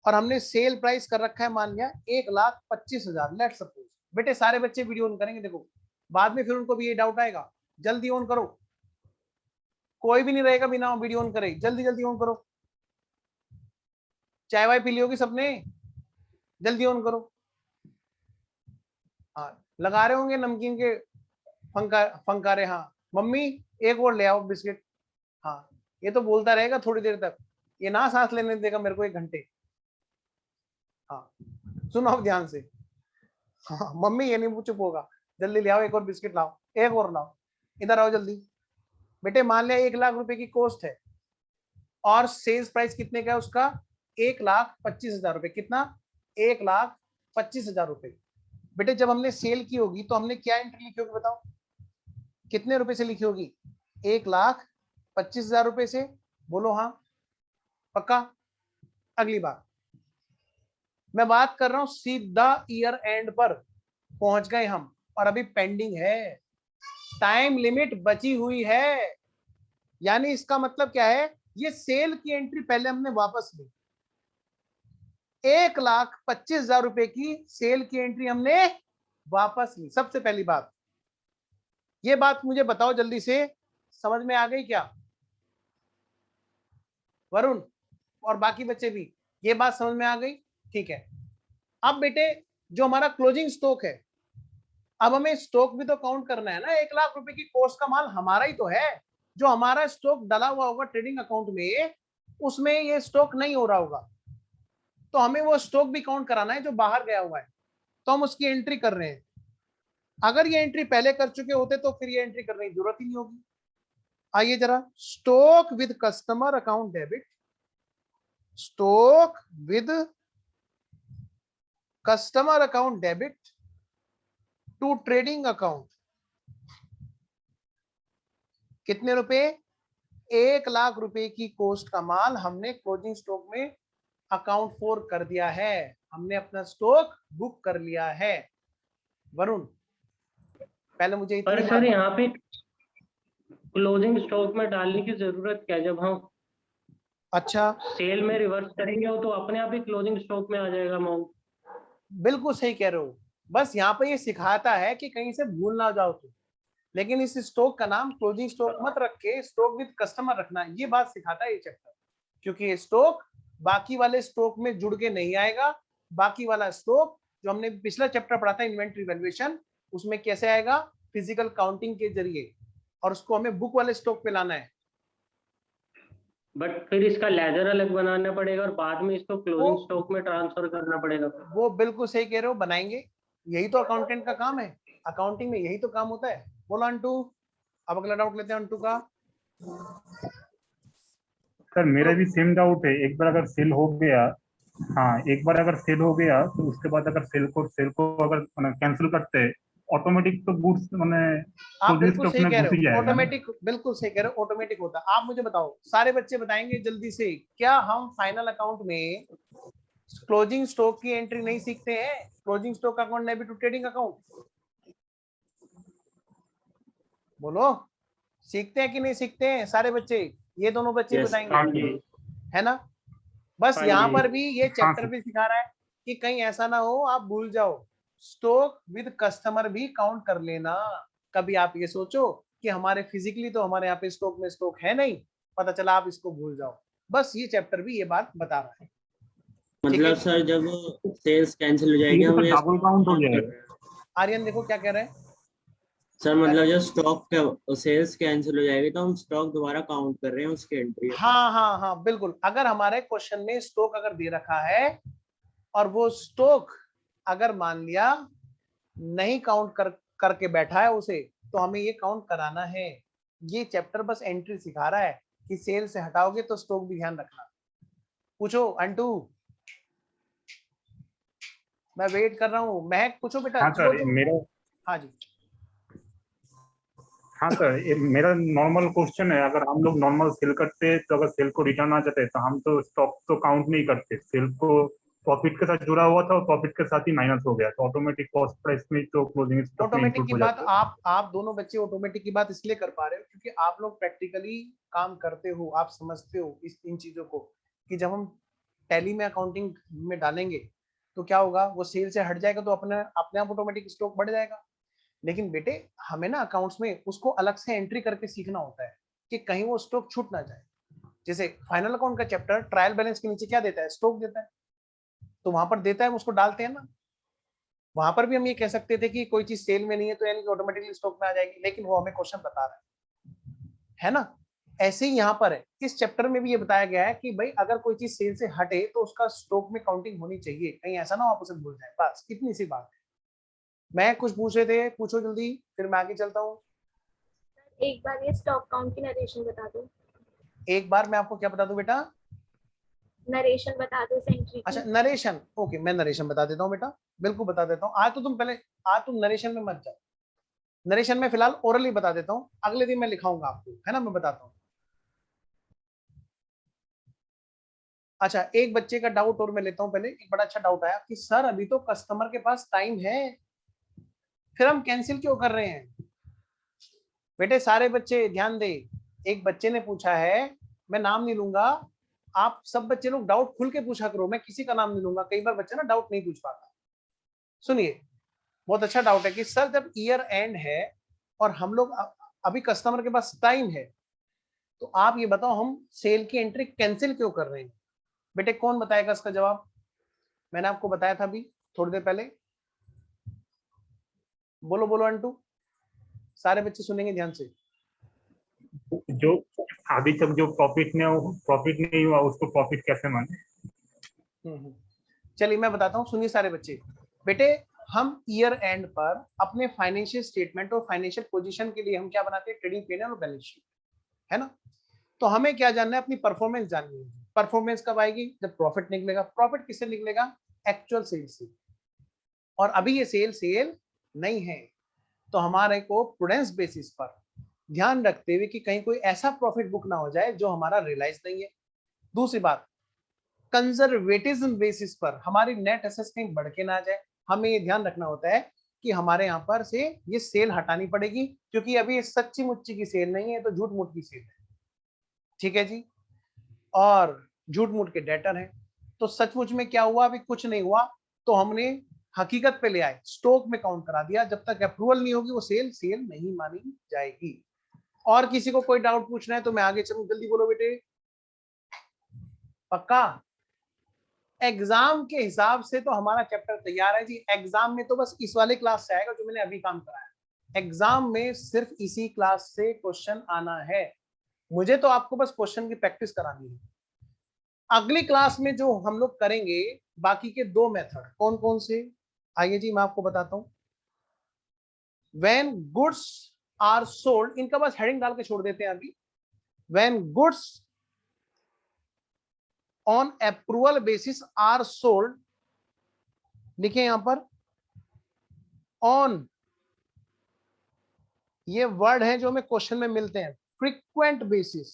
और हमने सेल प्राइस कर रखा है, मान लिया 1,25,000, लेट सपोज। बेटे सारे बच्चे वीडियो ऑन करेंगे, देखो बाद में फिर उनको भी ये डाउट आएगा, जल्दी ऑन करो, कोई भी नहीं रहेगा बिना वीडियो ऑन करे, जल्दी जल्दी ऑन करो। चाय वाय पी ली होगी सबने, जल्दी ऑन करो। हाँ, लगा रहे होंगे नमकीन के फंकारे। हाँ मम्मी, एक और ले आओ बिस्किट। हाँ, ये तो बोलता रहेगा थोड़ी देर तक, ये ना सांस लेने देगा मेरे को 1 घंटे। हाँ सुनो अब ध्यान से। हाँ मम्मी ये नहीं चुप होगा, जल्दी ले आओ, एक और बिस्किट लाओ, एक और लाओ, इधर आओ जल्दी। बेटे मान लिया 1,00,000 रुपए की कॉस्ट है और सेल्स प्राइस कितने का है उसका? 1,25,000 रुपए। कितना? 1,25,000 रुपए। बेटे जब हमने सेल की होगी तो हमने क्या एंट्री लिखी होगी, बताओ कितने रुपए से लिखी होगी? 1,25,000 रुपए से। बोलो हाँ, पक्का? अगली बार, मैं बात कर रहा हूं सीधा ईयर एंड पर पहुंच गए हम, और अभी पेंडिंग है, टाइम लिमिट बची हुई है। यानी इसका मतलब क्या है, ये सेल की एंट्री पहले हमने वापस ली, 1,25,000 रुपए की सेल की एंट्री हमने वापस ली। सबसे पहली बात, ये बात मुझे बताओ जल्दी से, समझ में आ गई क्या वरुण और बाकी बच्चे भी, ये बात समझ में आ गई? ठीक है। अब बेटे जो हमारा क्लोजिंग स्टॉक है, अब हमें स्टॉक भी तो काउंट करना है ना। 1,00,000 रुपए की कॉस्ट का माल हमारा ही तो है, जो हमारा स्टॉक डाला हुआ होगा ट्रेडिंग अकाउंट में, उसमें ये स्टॉक नहीं हो रहा होगा, तो हमें वो स्टॉक भी काउंट कराना है जो बाहर गया हुआ है, तो हम उसकी एंट्री कर रहे हैं। अगर ये एंट्री पहले कर चुके होते तो फिर ये एंट्री करने की जरूरत ही नहीं होगी। आइए जरा, stock with customer account debit, stock with customer account debit to trading account. कितने रुपए? 1,00,000 रुपए की कॉस्ट का माल हमने क्लोजिंग स्टॉक में अकाउंट फॉर कर दिया है, हमने अपना स्टॉक बुक कर लिया है। वरुण पहले मुझे इतनी पर सर यहाँ पे क्लोजिंग स्टॉक में डालने की जरूरत क्या है? जब हम अच्छा सेल में रिवर्स करेंगे तो अपने आप ही क्लोजिंग स्टॉक में आ जाएगा अमाउंट। बिल्कुल सही कह रहे हो, बस यहाँ पे ये सिखाता है कि कहीं से भूल ना जाओ तुम, लेकिन इस स्टॉक का नाम क्लोजिंग स्टॉक मत रख के स्टॉक विद कस्टमर रखना, ये बात सिखाता है ये चैप्टर। क्योंकि ये स्टॉक बाकी वाले स्टॉक में जुड़ के नहीं आएगा, बाकी वाला स्टॉक जो हमने पिछला चैप्टर पढ़ा था इन्वेंट्री वैल्यूएशन, उसमें कैसे आएगा? फिजिकल काउंटिंग के जरिए, और उसको हमें बुक वाले स्टॉक पे लाना है। बट फिर इसका लेजर अलग बनाना पड़ेगा और बाद में इसको क्लोजिंग स्टॉक में ट्रांसफर करना पड़ेगा। वो बिल्कुल सही कह रहे हो, बनाएंगे, यही तो अकाउंटेंट का काम है, अकाउंटिंग में यही तो काम होता है। बोलो अंटू, अब अगला डाउट लेते हैं अंटू का। सर मेरा भी सेम डाउट है, एक बार अगर सेल हो गया, हाँ एक बार अगर सेल हो गया तो उसके बाद अगर सेल को अगर कैंसिल करते हैं ऑटोमेटिक तो गुड्स मैंने आप क्लोजिंग बिल्कुल स्टॉक सही में कह घुस ही रहे हो, जाएगा ना। ऑटोमेटिक, बिल्कुल सही कह रहे हो, ऑटोमेटिक होता है। आप मुझे बताओ, सारे बच्चे बताएंगे जल्दी से, क्या हम फाइनल अकाउंट में क्लोजिंग स्टॉक की एंट्री नहीं सीखते हैं? Closing stock account debit to trading account, बोलो सीखते हैं कि नहीं सीखते हैं सारे बच्चे? ये दोनों बच्चे Yes. बताएंगे, है ना? बस हाँ यहाँ जी। पर भी ये हाँ चैप्टर सर। भी सिखा रहा है कि कहीं ऐसा ना हो आप भूल जाओ, स्टॉक विद कस्टमर भी काउंट कर लेना। कभी आप ये सोचो कि हमारे फिजिकली तो हमारे यहाँ पे स्टॉक में स्टॉक है नहीं, पता चला आप इसको भूल जाओ। बस ये चैप्टर भी ये बात बता रहा है। ठीक है मतलब सर जब सेल्स कैंसिल हो जाएगी ये हम तो ये डबल काउंट हो काउंट कर जाएगा। रहे हैं। आर्यन देखो क्या कह रहे हैं। सर मतलब जब स्टॉक का सेल्स कैंसिल हो जाएगी तो हम स्टॉक दोबारा काउंट कर रहे हैं उसकी एंट्री। हाँ हाँ हाँ बिल्कुल, अगर हमारे क्वेश्चन में स्टॉक अगर दे रखा है और वो स्टॉक अगर मान लिया नहीं काउंट करके बैठा है उसे, तो हमें ये काउंट कराना है। ये चैप्टर बस एंट्री सिखा रहा है कि सेल से हटाओगे तो स्टॉक भी ध्यान रखना। पूछो अंटू, मैं वेट कर रहा हूँ। महक पूछो बेटा। हाँ सर मेरा, हाँ जी, हाँ सर ये मेरा नॉर्मल क्वेश्चन है, अगर हम लोग नॉर्मल सेल करते हैं तो अगर सेल को रिटर्न आ जाते हैं तो हम तो स्टॉक तो काउंट नहीं करते, सेल को प्रॉफिट के साथ जुड़ा हुआ था और प्रॉफिट के साथ ही माइनस हो गया तो ऑटोमेटिक कॉस्ट प्राइस में तो क्लोजिंग स्टॉक में ऑटोमेटिक इंक्लूड की हो बात जाता है। आप दोनों बच्चे ऑटोमेटिक की बात इसलिए कर पा रहे हो क्योंकि आप लोग प्रैक्टिकली काम करते हो, आप समझते हो इन चीजों को, कि जब हम टैली में अकाउंटिंग में डालेंगे तो क्या होगा, वो सेल से हट जाएगा तो अपने आप ऑटोमेटिक स्टॉक बढ़ जाएगा। लेकिन बेटे हमें ना अकाउंट्स में उसको अलग से एंट्री करके सीखना होता है कि कहीं वो स्टॉक छूट ना जाए। जैसे फाइनल अकाउंट का चैप्टर ट्रायल बैलेंस के नीचे क्या देता है? स्टॉक देता है, तो वहां पर देता है, उसको डालते हैं ना। वहां पर भी हम ये कह सकते थे कि कोई चीज सेल में नहीं है तो यानी कि ऑटोमेटिकली स्टॉक में आ जाएगी, लेकिन वो हमें क्वेश्चन बता रहा है ना। ऐसे ही यहाँ पर है, इस चैप्टर में भी ये बताया गया है कि भाई अगर कोई चीज सेल से हटे तो उसका स्टॉक में काउंटिंग होनी चाहिए, कहीं ऐसा ना हो आप उसे भूल जाए। बस इतनी सी बात है। मैं कुछ पूछ रहे थे, पूछो जल्दी, फिर मैं आगे चलता हूँ। एक बार ये स्टॉक काउंट की नरेशन बता दो। एक बार मैं आपको क्या बता दूं बेटा? नरेशन बता दो सेंट्री की। अच्छा नरेशन, ओके मैं नरेशन बता देता हूँ बेटा, बिल्कुल बता देता हूँ। आज तो तुम पहले, आज तुम नरेशन में मत जाओ, नरेशन में फिलहाल ओरली बता देता हूँ, अगले दिन मैं लिखाऊंगा आपको, है ना, मैं बताता हूँ। अच्छा, एक बच्चे का डाउट और मैं लेता हूं पहले। एक बड़ा अच्छा डाउट आया कि सर अभी तो कस्टमर के पास टाइम है, फिर हम कैंसिल क्यों कर रहे हैं? बेटे सारे बच्चे ध्यान दे। एक बच्चे ने पूछा है, मैं नाम नहीं लूंगा, आप सब बच्चे लोग डाउट खुल के पूछा करो, मैं किसी का नाम नहीं लूंगा, कई बार बच्चा ना डाउट नहीं पूछ पाता। सुनिए, बहुत अच्छा डाउट है कि सर जब ईयर एंड है और हम लोग अभी कस्टमर के पास टाइम है, तो आप ये बताओ हम सेल की एंट्री कैंसिल क्यों कर रहे हैं? बेटे कौन बताएगा इसका जवाब? मैंने आपको बताया था अभी थोड़ी देर पहले। बोलो बोलो अंटू, सारे बच्चे सुनेंगे ध्यान से। जो अभी तक जो प्रॉफिट नहीं हुआ उसको प्रॉफिट कैसे माने? चलिए मैं बताता हूँ, सुनिए सारे बच्चे। बेटे हम ईयर एंड पर अपने फाइनेंशियल स्टेटमेंट और फाइनेंशियल पोजीशन के लिए हम क्या बनाते हैं? ट्रेडिंग P&L और बैलेंस शीट, है ना? तो हमें क्या जानना है? अपनी परफॉर्मेंस जाननी है। परफॉर्मेंस कब आएगी? जब प्रॉफिट निकलेगा। प्रॉफिट किससे निकलेगा? एक्चुअल सेल से। और अभी ये सेल नहीं है, तो हमारे को प्रूडेंस बेसिस पर ध्यान रखते हुए कि कहीं कोई ऐसा प्रॉफिट बुक ना हो जाए जो हमारा रियलाइज नहीं है। दूसरी बात, कंजर्वेटिज्म बेसिस पर हमारी नेट एसेट्स कहीं बढ़ के ना जाए। हमें ये ध्यान रखना होता है कि हमारे यहाँ पर से ये सेल हटानी पड़ेगी, क्योंकि अभी ये सच्ची मुच्ची की सेल नहीं है, तो झूठ मूठ की सेल है। ठीक है जी? और झूठ मूठ के डेटर है, तो सचमुच में क्या हुआ? अभी कुछ नहीं हुआ, तो हमने हकीकत पे ले आए, स्टॉक में काउंट करा दिया। जब तक अप्रूवल नहीं होगी वो सेल नहीं मानी जाएगी। और किसी को कोई डाउट पूछना है तो मैं आगे चलूं? जल्दी बोलो बेटे। पक्का? एग्जाम के हिसाब से तो हमारा चैप्टर तैयार है जी। एग्जाम में तो बस इस वाले क्लास से आएगा जो मैंने अभी काम कराया। एग्जाम में सिर्फ इसी क्लास से क्वेश्चन आना है। मुझे तो आपको बस क्वेश्चन की प्रैक्टिस करानी है। अगली क्लास में जो हम लोग करेंगे बाकी के दो मेथड, कौन कौन से? आइए जी मैं आपको बताता हूं। व्हेन गुड्स आर सोल्ड, इनका बस हेडिंग डाल के छोड़ देते हैं अभी। When goods on approval basis are sold, लिखे यहां पर ऑन, ये वर्ड है जो हमें क्वेश्चन में मिलते हैं। फ्रीक्वेंट बेसिस,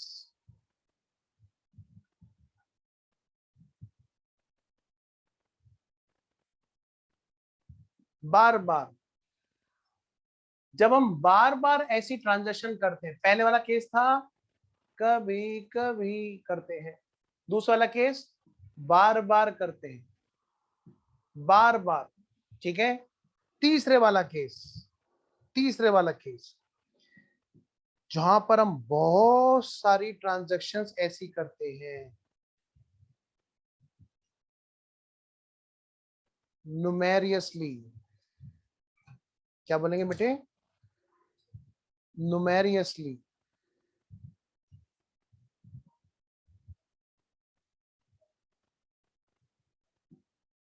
बार बार, जब हम बार बार ऐसी ट्रांजैक्शन करते हैं। पहले वाला केस था कभी कभी करते हैं, दूसरा वाला केस बार बार करते हैं, बार बार। ठीक है? तीसरे वाला केस जहां पर हम बहुत सारी ट्रांजैक्शंस ऐसी करते हैं, न्यूमेरियसली। क्या बोलेंगे बेटे? न्यूमेरियसली।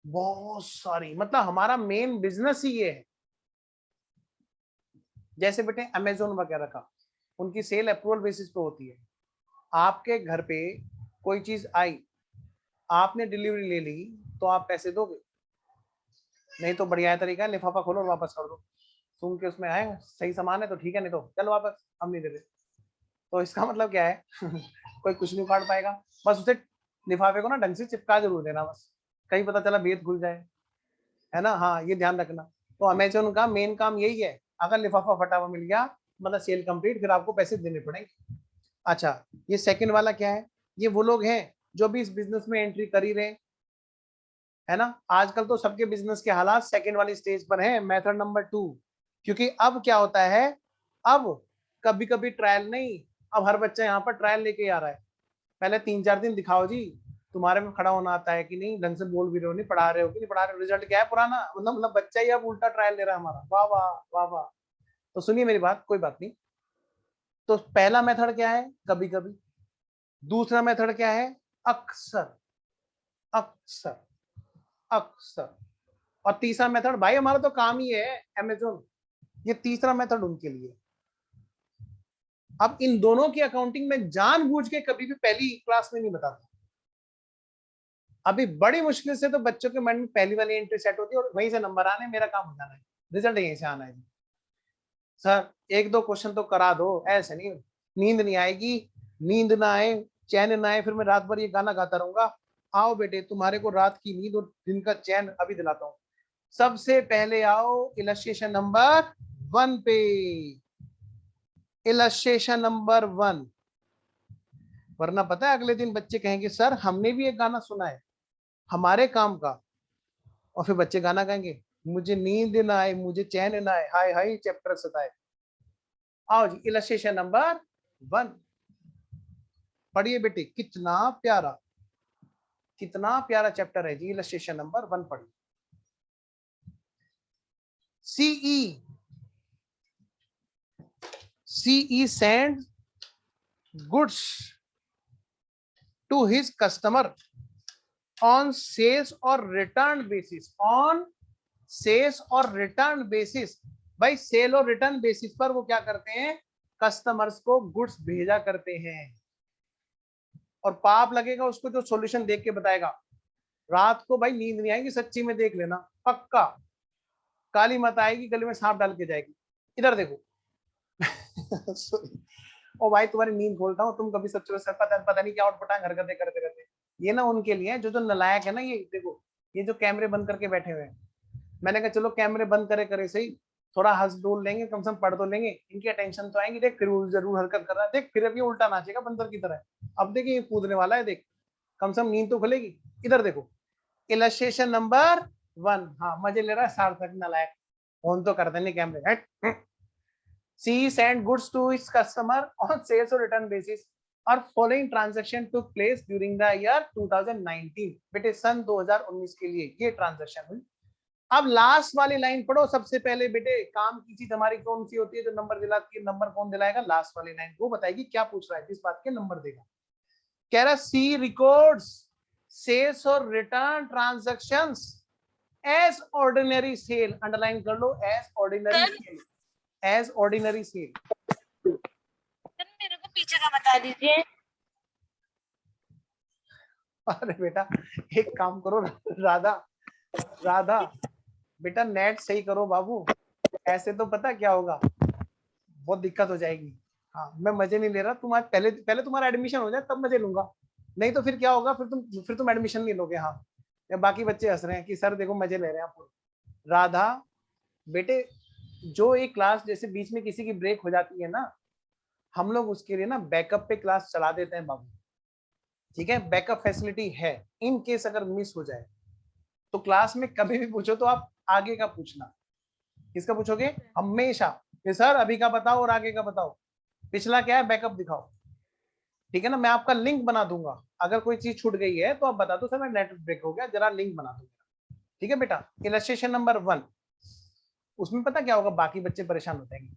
बहुत सारी, मतलब हमारा मेन बिजनेस ही ये है। जैसे बेटे अमेजोन वगैरह का, उनकी सेल अप्रूवल बेसिस पे होती है। आपके घर पे कोई चीज आई, आपने डिलीवरी ले ली, तो आप पैसे दोगे? नहीं तो बढ़िया तरीका है, लिफाफा खोलो और वापस कर दो। सुन के उसमें आए सही सामान है तो ठीक है, नहीं तो चलो वापस, हम नहीं दे रहे। तो इसका मतलब क्या है? कोई कुछ नहीं उखाड़ पाएगा। बस उसे लिफाफे को ना ढंग से चिपका जरूर देना, बस कहीं पता चला भेद खुल जाए, है ना? हाँ, ये ध्यान रखना। तो अमेजोन का मेन काम यही है, अगर लिफाफा फटा हुआ मिल गया मतलब सेल कंप्लीट, फिर आपको पैसे देने पड़ेंगे। अच्छा, ये सेकंड वाला क्या है? ये वो लोग हैं जो भी इस बिजनेस में एंट्री कर ही रहे, है ना? आजकल तो सबके बिजनेस के हालात सेकंड वाली स्टेज पर हैं, मेथड नंबर 2। क्योंकि अब क्या होता है, अब कभी कभी ट्रायल नहीं, अब हर बच्चा यहाँ पर ट्रायल लेके आ रहा है। पहले 3-4 दिन दिखाओ जी तुम्हारे में खड़ा होना आता है कि नहीं, ढंग से बोल भी रहे हो, नहीं पढ़ा रहे हो कि नहीं पढ़ा रहे हो, रिजल्ट क्या है पुराना, मतलब बच्चा ही अब उल्टा ट्रायल ले रहा है हमारा। वाह वाह वाह वाह। तो सुनिए मेरी बात, कोई बात नहीं। तो पहला मेथड क्या है? कभी कभी। दूसरा मेथड क्या है? अक्सर, अक्सर, अक्सर। और तीसरा मेथड, भाई हमारा तो काम ही है अमेजोन, ये तीसरा मेथड उनके लिए। अब इन दोनों की अकाउंटिंग में जानबूझ के कभी भी पहली क्लास में नहीं बताता। अभी बड़ी मुश्किल से तो बच्चों के मन में पहली वाली एंट्री सेट होती है और वहीं से नंबर आने, मेरा काम हो जाना है, रिजल्ट यहीं से आना है। सर 1-2 क्वेश्चन तो करा दो, ऐसे नहीं, नींद नहीं आएगी, नींद ना आए, चैन ना आए, फिर मैं रात भर ये गाना गाता रहूंगा, आओ बेटे, तुम्हारे को रात की नींद और दिन का चैन अभी दिलाता हूँ। सबसे पहले आओ इलस्ट्रेशन नंबर 1 पे। इलस्ट्रेशन नंबर 1, वरना पता है अगले दिन बच्चे कहेंगे सर हमने भी एक गाना सुना है हमारे काम का, और फिर बच्चे गाना गाएंगे मुझे नींद ना आए मुझे चैन ना आए, हाय हाय चैप्टर सताए। आओ जी इलस्ट्रेशन नंबर 1 पढ़िए बेटे, कितना प्यारा चैप्टर है जी। इलस्ट्रेशन नंबर 1 पढ़िए। CE sends goods to his customer on sales or return basis। on sales और return basis, भाई सेल और रिटर्न बेसिस पर वो क्या करते हैं, कस्टमर्स को गुड्स भेजा करते हैं। और पाप लगेगा उसको जो सॉल्यूशन देख के बताएगा। रात को भाई नींद नहीं आएगी, सच्ची में देख लेना पक्का, काली माता आएगी गले में सांप डाल के जाएगी। इधर देखो ओ भाई तुम्हारी नींद खोलता हूँ, तुम कभी सच्चे से पता नहीं क्या उठपटांग हरकतें करते रहते। ये ना उनके लिए जो नालायक है ना, ये देखो ये जो कैमरे बंद करके बैठे हुए हैं, मैंने कहा चलो कैमरे बंद करे सही, थोड़ा हंस डोल लेंगे, कम से कम पढ़ तो लेंगे, इनकी अटेंशन तो आएंगी। देख फिर जरूर हरकत कर रहा है, देख फिर अब ये उल्टा नाचेगा बंदर की तरह। अब देखिए ये कूदने वाला है, देख कम से कम नींद तो खुलेगी। इधर देखो इलस्ट्रेशन नंबर 1, हाँ मजे ले रहा है सार्थक नालायक, फोन तो करते नहीं कैमरे। CE sent goods to its customer on sales or return basis और following transaction took place during the year 2019। बेटे सन 2019 के लिए ये ट्रांजैक्शन हुई। अब लास्ट वाली लाइन पढ़ो सबसे पहले बेटे। काम की चीज हमारी कौन सी होती है जो नंबर दिलाती है? नंबर कौन दिलाएगा? लास्ट वाली लाइन वो बताएगी क्या पूछ रहा है, जिस बात के नंबर देगा। कह रहा सी रिकॉर्ड्स सेल्स और return transactions as ordinary sale. Underline कर लो, as ordinary sale, as ordinary sale. मेरे को पीछे का बता दीजिए। अरे बेटा एक काम करो राधा बेटा नेट सही करो बाबू, ऐसे तो पता क्या होगा, बहुत दिक्कत हो जाएगी। हाँ मैं मजे नहीं ले रहा, तुम आज पहले तुम्हारा एडमिशन हो जाए तब मजे लूंगा, नहीं तो फिर क्या होगा, फिर तुम एडमिशन नहीं लोगे। हाँ या बाकी बच्चे हंस रहे हैं कि सर देखो मजे ले रहे हैं आप। राधा बेटे जो एक क्लास जैसे बीच में किसी की ब्रेक हो जाती है ना, हम लोग उसके लिए ना बैकअप पे क्लास चला देते हैं बाबू, ठीक है? बैकअप फैसिलिटी है, इन केस अगर मिस हो जाए तो क्लास में कभी भी पूछो तो आप आगे का पूछना। किसका पूछोगे? हमेशा कि सर अभी का बताओ और आगे का बताओ, पिछला क्या है बैकअप दिखाओ, ठीक है ना? मैं आपका लिंक बना दूंगा, अगर कोई चीज छूट गई है तो आप बता दो सर मैं नेट ब्रेक हो गया, जरा लिंक बना दूंगा, ठीक है बेटा? इलस्ट्रेशन नंबर 1 उसमें पता क्या होगा, बाकी बच्चे परेशान हो जाएंगे।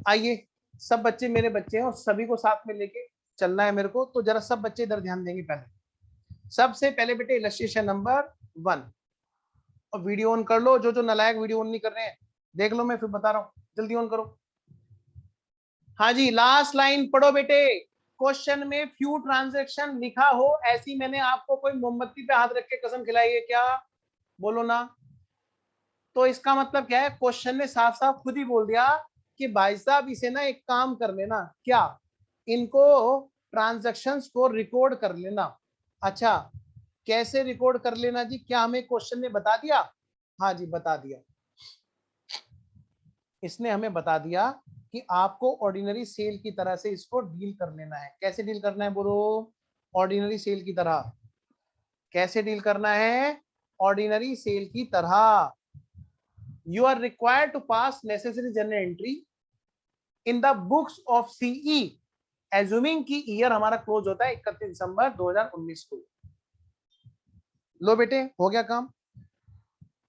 आइए सब बच्चे मेरे बच्चे हैं और सभी को साथ में लेके चलना है मेरे को, तो जरा सब बच्चे इधर ध्यान देंगे। पहले सबसे पहले बेटे इलस्ट्रेशन नंबर 1, और वीडियो ऑन कर लो। जो नालायक वीडियो ऑन नहीं कर रहे हैं देख लो, मैं फिर बता रहा हूँ, जल्दी ऑन करो। हाँ जी लास्ट लाइन पढ़ो बेटे। क्वेश्चन में फ्यू ट्रांजैक्शन लिखा हो, ऐसी मैंने आपको कोई मोमबत्ती पे हाथ रख के कसम खिलाई है क्या? बोलो ना। तो इसका मतलब क्या है, क्वेश्चन ने साफ साफ खुद ही बोल दिया कि भाई साहब इसे ना एक काम कर लेना, क्या? इनको ट्रांजैक्शंस को रिकॉर्ड कर लेना। अच्छा कैसे रिकॉर्ड कर लेना जी, क्या हमें क्वेश्चन ने बता दिया? हाँ जी बता दिया, इसने हमें बता दिया कि आपको ऑर्डिनरी सेल की तरह से इसको डील कर लेना है। कैसे डील करना है बोलो? ऑर्डिनरी सेल की तरह। कैसे डील करना है? ऑर्डिनरी सेल की तरह। You are required to pass necessary journal entry in the books of CE, assuming कि ईयर हमारा क्लोज होता है 31 दिसंबर 2019 को। लो बेटे हो गया काम।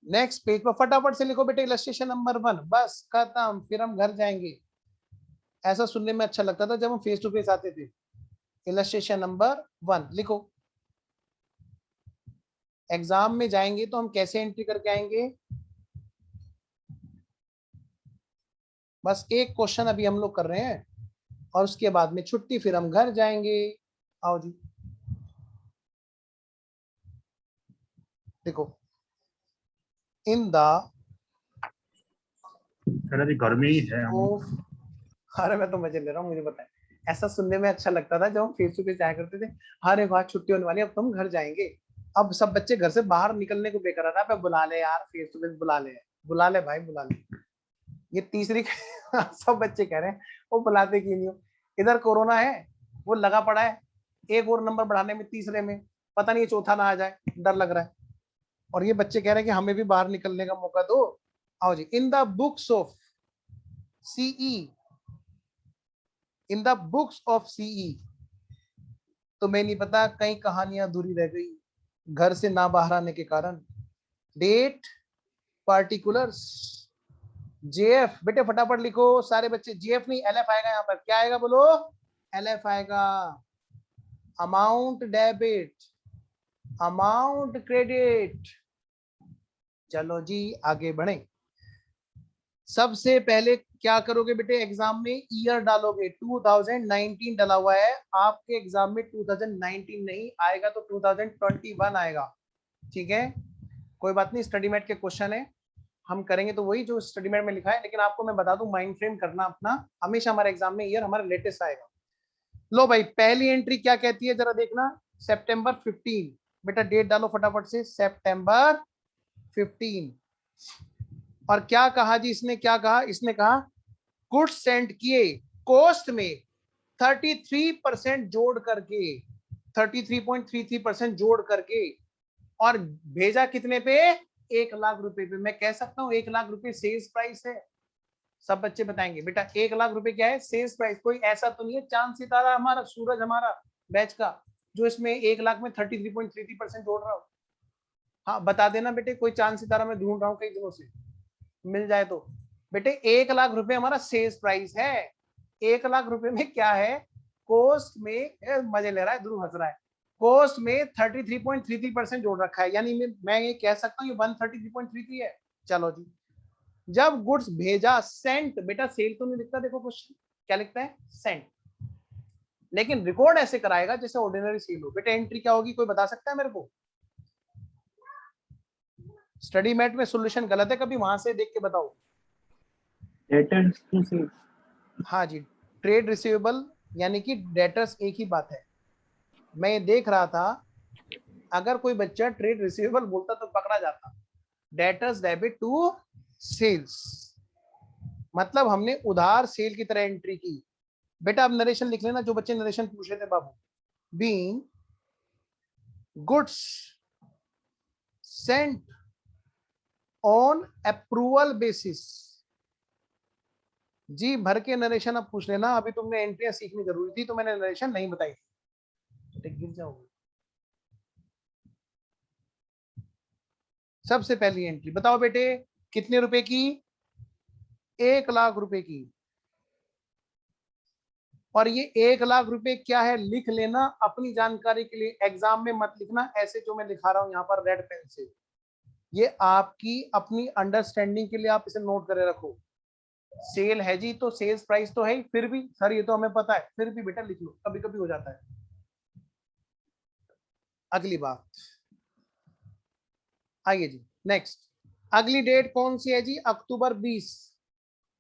नेक्स्ट पेज पर फटाफट से लिखो बेटे इलस्ट्रेशन नंबर 1, बस खत्म, फिर हम घर जाएंगे। ऐसा सुनने में अच्छा लगता था जब हम फेस टू फेस आते थे। इलस्ट्रेशन नंबर 1 लिखो। एग्जाम में जाएंगे तो हम कैसे एंट्री करके आएंगे? बस एक क्वेश्चन अभी हम लोग कर रहे हैं और उसके बाद में छुट्टी, फिर हम घर जाएंगे। आओ जी देखो, इन द जी घर में ही है हम। अरे मैं तो मजे ले रहा हूँ, मुझे बताएं। ऐसा सुनने में अच्छा लगता था जब हम फेस टू फेस जाया करते थे। अरे वाह छुट्टी होने वाली है, अब तो हम घर जाएंगे। अब सब बच्चे घर से बाहर निकलने को बेकरार है, बुला ले यार फेस टू फेस, बुला ले भाई बुला ले। ये तीसरी सब बच्चे कह रहे हैं वो बुलाते क्यों नहीं हो। इधर कोरोना है वो लगा पड़ा है, एक और नंबर बढ़ाने में, तीसरे में, पता नहीं चौथा ना आ जाए, डर लग रहा है। और ये बच्चे कह रहे हैं कि हमें भी बाहर निकलने का मौका दो। आओ जी, in the books of C, in the books of C, तो मैं नहीं पता कई कहानियां अधूरी रह गई घर से ना बाहर आने के कारण। डेट, पार्टिकुलर्स, जेएफ, बेटे फटाफट लिखो सारे बच्चे, जेएफ नहीं एलएफ आएगा यहाँ पर, क्या आएगा बोलो, एलएफ आएगा। Amount debit, amount credit. चलो जी आगे बढ़े। सबसे पहले क्या करोगे बेटे, एग्जाम में ईयर डालोगे, 2019 डाला हुआ है आपके एग्जाम में, 2019 नहीं आएगा तो 2021 आएगा, ठीक है कोई बात नहीं। स्टडी मैट के क्वेश्चन है, हम करेंगे तो वही जो स्टडी मैट में लिखा है, लेकिन आपको मैं बता दूं माइंड फ्रेम करना अपना, हमेशा हमारे एग्जाम में ईयर हमारा लेटेस्ट आएगा। लो भाई पहली एंट्री क्या कहती है जरा देखना, सितंबर 15, बेटा डेट डालो फटाफट से, सितंबर 15। और क्या कहा जी इसने, क्या कहा इसने, कहा गुड्स सेंड किए कॉस्ट में 33% जोड़ करके, 33.33% जोड़ करके, और भेजा कितने पे, 1 लाख रुपए पे। मैं कह सकता हूं 1 लाख रुपए सेल्स प्राइस है। सब बच्चे बताएंगे बेटा 1 लाख रुपए क्या है सेल्स प्राइस। कोई ऐसा तो नहीं है चांद सितारा हमारा, सूरज हमारा बैच का, जो इसमें 1 लाख में 33.33% जोड़ रहा हो। हाँ बता देना बेटे, कोई चांद सितारा मैं ढूंढ रहा हूँ कई दिनों से, मिल जाए तो। बेटे 1 लाख रुपए हमारा सेल्स प्राइस है। 1 लाख रुपए में क्या है, कॉस्ट में, मजे ले रहा है ध्रुव, हंस रहा है, कॉस्ट में 33.33% जोड़ रखा है, यानी मैं ये कह सकता हूँ ये 133.33 है। चलो जी, जब गुड्स भेजा सेंट, बेटा सेल तो नहीं लिखता, देखो क्वेश्चन क्या लिखता है, सेंट, लेकिन रिकॉर्ड ऐसे कराएगा जैसे ऑर्डिनरी सेल हो। बेटा एंट्री क्या होगी, कोई बता सकता है मेरे को? स्टडी मैट में सॉल्यूशन गलत है कभी, वहां से देख के बताओ। Debtors to sales. हाँ जी, ट्रेड रिसीवेबल यानी कि डेटर्स एक ही बात है। मैं ये देख रहा था, अगर कोई बच्चा ट्रेड रिसीवेबल बोलता तो पकड़ा जाता। डेटर्स डेबिट टू सेल्स, मतलब हमने उधार सेल की तरह एंट्री की। बेटा अब नरेशन लिख लेना, जो बच्चे नरेशन पूछ रहे थे बाबू। Being goods sent on approval basis, जी भर के नरेशन अब पूछ लेना, अभी तुमने एंट्रियां सीखनी जरूरी थी तो मैंने नरेशन नहीं बताई थी, गिर जाओगे। सबसे पहली एंट्री बताओ बेटे, कितने रुपए की, 1 लाख रुपए की। और ये 1 लाख रुपए क्या है लिख लेना अपनी जानकारी के लिए, एग्जाम में मत लिखना ऐसे जो मैं लिखा रहा हूं यहाँ पर रेड पेन से, ये आपकी अपनी अंडरस्टैंडिंग के लिए आप इसे नोट करे रखो। सेल है जी तो सेल्स प्राइस तो है ही, फिर भी सर ये तो हमें पता है, फिर भी बेटा लिख लो, कभी कभी हो जाता है। अगली बात आइए जी, नेक्स्ट अगली डेट कौन सी है जी, अक्टूबर 20।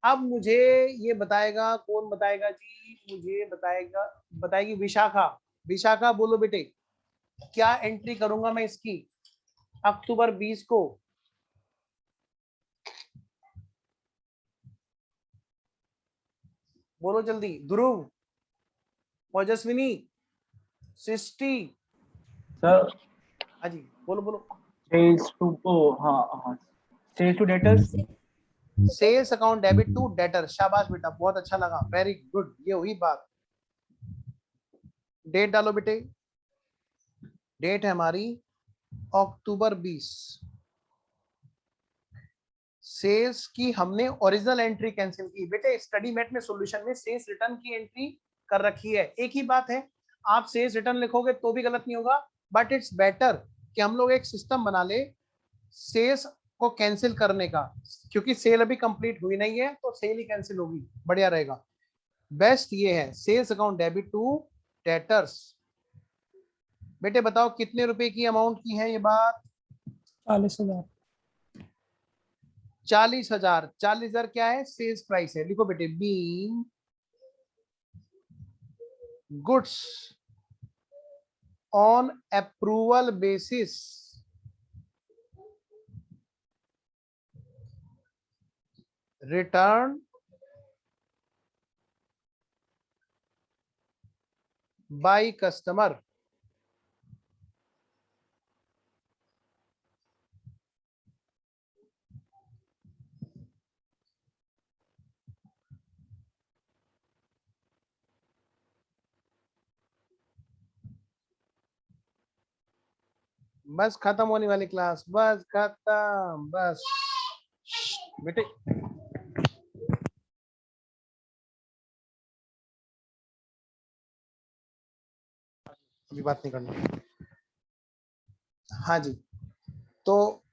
अब मुझे ये बताएगा, कौन बताएगा जी, मुझे बताएगा, बताएगी विशाखा। विशाखा बोलो बेटे, क्या एंट्री करूंगा मैं इसकी, अक्टूबर 20 को। बोलो जल्दी, ध्रुव, ओजस्विनी, सृष्टि। Sir, हाँ जी बोलो बोलो। sales to हाँ sales to debtors. Sales account debit to debtor, शाबाश बेटा बहुत अच्छा लगा, वेरी गुड, ये हुई बात। डेट डालो बेटे, डेट है हमारी अक्टूबर 20। सेल्स की हमने ओरिजिनल एंट्री कैंसिल की। बेटे स्टडी मेट में सॉल्यूशन में सेल्स रिटर्न की एंट्री कर रखी है, एक ही बात है, आप सेल्स रिटर्न लिखोगे तो भी गलत नहीं होगा, बट इट्स बेटर कि हम लोग एक सिस्टम बना ले सेल्स को कैंसिल करने का, क्योंकि सेल अभी कंप्लीट हुई नहीं है तो सेल ही कैंसिल होगी, बढ़िया रहेगा। बेस्ट ये है sales account debit to debtors. बेटे बताओ कितने रुपए की अमाउंट की है ये बात, 40,000. 40,000। 40,000 क्या है, सेल्स प्राइस है, लिखो बेटे being goods on approval basis return by customer. बस खत्म होने वाली क्लास, बस खत्म, बस बेटे। अभी बात नहीं करना। हाँ जी, तो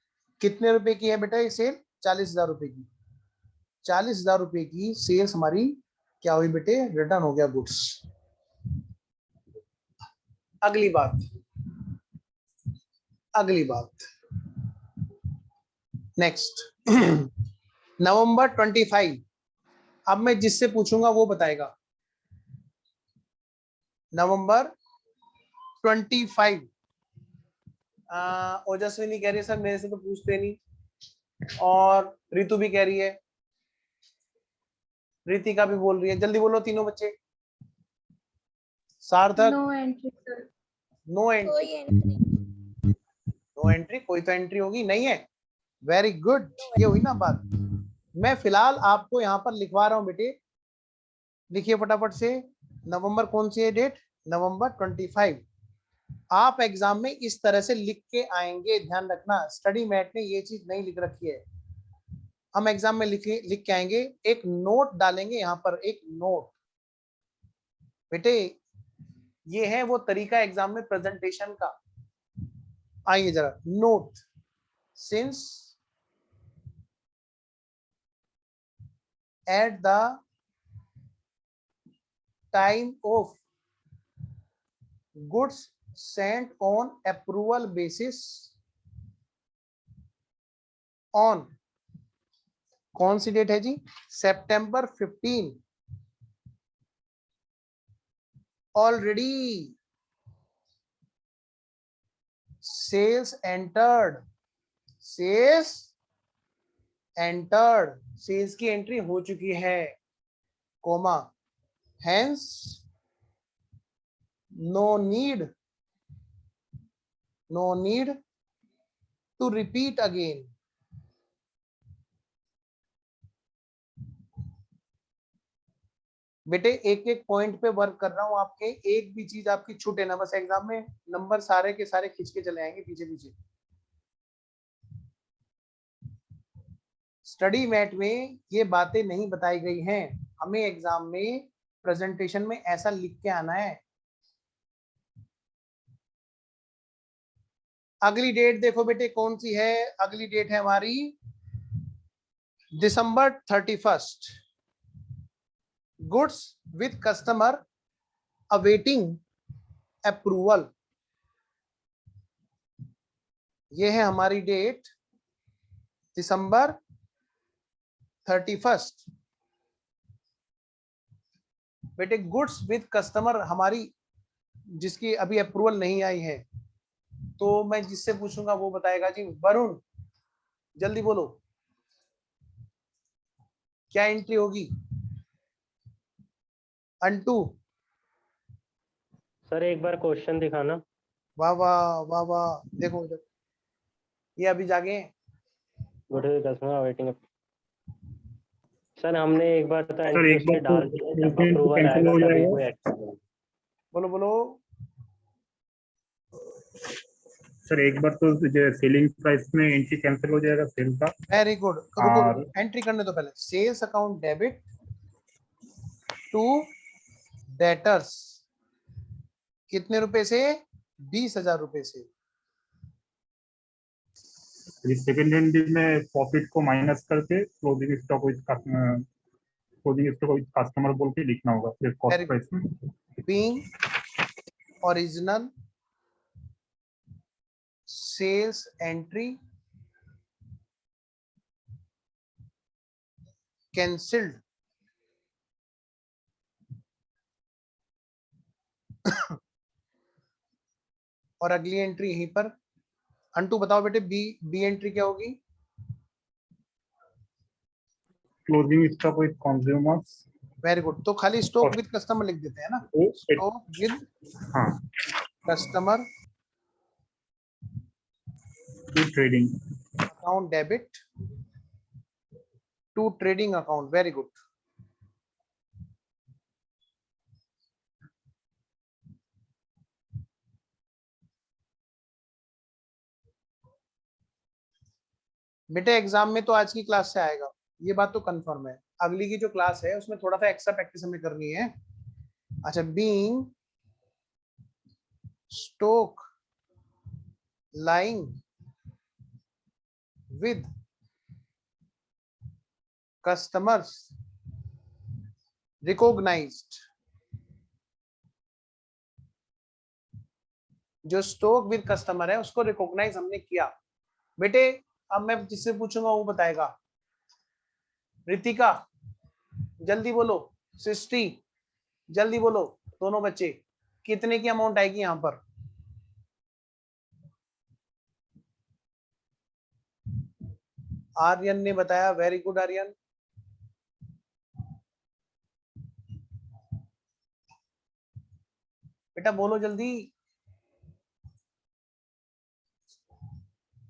कितने रुपए की है बेटा ये सेल? 40,000 रुपए की। 40,000 रुपए की सेल्स हमारी क्या हुई बेटे? रिटर्न हो गया गुड्स। अगली बात, अगली बात नेक्स्ट नवंबर 25। अब मैं जिससे पूछूंगा वो बताएगा। नवंबर 25। ओजस्विनी कह रही है सर मेरे से तो पूछते नहीं, और रितु भी कह रही है, रितिका भी बोल रही है। जल्दी बोलो तीनों बच्चे। Sarthak? No entry sir. No entry. No entry, कोई तो एंट्री होगी, नहीं है? वेरी गुड, ये हुई ना बात। मैं फिलहाल आपको यहाँ पर लिखवा रहा हूँ बेटे, लिखिए फटाफट से। नवंबर कौन सी है डेट? नवंबर 25। आप एग्जाम में इस तरह से लिख के आएंगे, ध्यान रखना। स्टडी मैट ने ये चीज नहीं लिख रखी है। हम एग्जाम में लिख के आएंगे, एक नोट डालेंगे यहाँ पर, एक नोट। बेटे ये है वो तरीका एग्जाम में प्रेजेंटेशन का। आइए जरा, note. Since at the time of goods sent on approval basis on कौन सी डेट है जी? September 15। already sales entered, sales entered, sales की एंट्री हो चुकी है, coma, hence no need to repeat again। बेटे एक एक पॉइंट पे वर्क कर रहा हूं आपके, एक भी चीज आपकी छूटे ना, बस एग्जाम में नंबर सारे के सारे खींच के चले आएंगे पीछे पीछे। स्टडी मैट में ये बातें नहीं बताई गई हैं, हमें एग्जाम में प्रेजेंटेशन में ऐसा लिख के आना है। अगली डेट देखो बेटे कौन सी है? अगली डेट है हमारी दिसंबर 31। Goods with customer awaiting approval, ये है हमारी डेट दिसंबर 31। बेटे गुड्स विथ कस्टमर हमारी जिसकी अभी अप्रूवल नहीं आई है, तो मैं जिससे पूछूंगा वो बताएगा जी। वरुण जल्दी बोलो, क्या एंट्री होगी? अंटू? सर एक बार क्वेश्चन दिखाना। वाह वाह वाह वाह, देखो इधर, ये अभी जागे हैं। Good customer waiting. सर हमने एक बार तो सर एंट्री एक बार उसमें तो डाल दी है, जब अप्रूवल कैंसिल आएगा हो तभी जाएगा। कोई एक्शन नहीं। बोलो बोलो। सर एक बार तो सेलिंग प्राइस में एंट्री कैंसिल हो जाएगा सेल का। वेरी गुड, और एंट्री करने तो पहले sales account debit to debtors, कितने रुपए से? 20,000 रुपए से। सेकंड हैंड में प्रॉफिट को माइनस करके क्लोजिंग स्टॉक विद कस्टमर बोल के लिखना होगा फिर कॉस्ट प्राइस में। Being original sales entry cancelled और अगली एंट्री यहीं पर। अंटू बताओ बेटे, बी एंट्री क्या होगी? Closing stock with consumers. Very good. तो खाली स्टॉक विद कस्टमर लिख देते हैं ना, स्टॉक विद हाँ, customer to trading. Account debit to trading account. Very good. बेटे एग्जाम में तो आज की क्लास से आएगा, ये बात तो कंफर्म है। अगली की जो क्लास है उसमें थोड़ा सा एक्स्ट्रा प्रैक्टिस हमें करनी है। अच्छा, being stock lying with customers recognized. जो स्टॉक विद कस्टमर है उसको रिकॉग्नाइज हमने किया। बेटे अब मैं जिससे पूछूंगा वो बताएगा। रितिका जल्दी बोलो, सृष्टि जल्दी बोलो, दोनों बच्चे कितने की अमाउंट आएगी यहां पर? आर्यन ने बताया, वेरी गुड आर्यन। बेटा बोलो जल्दी,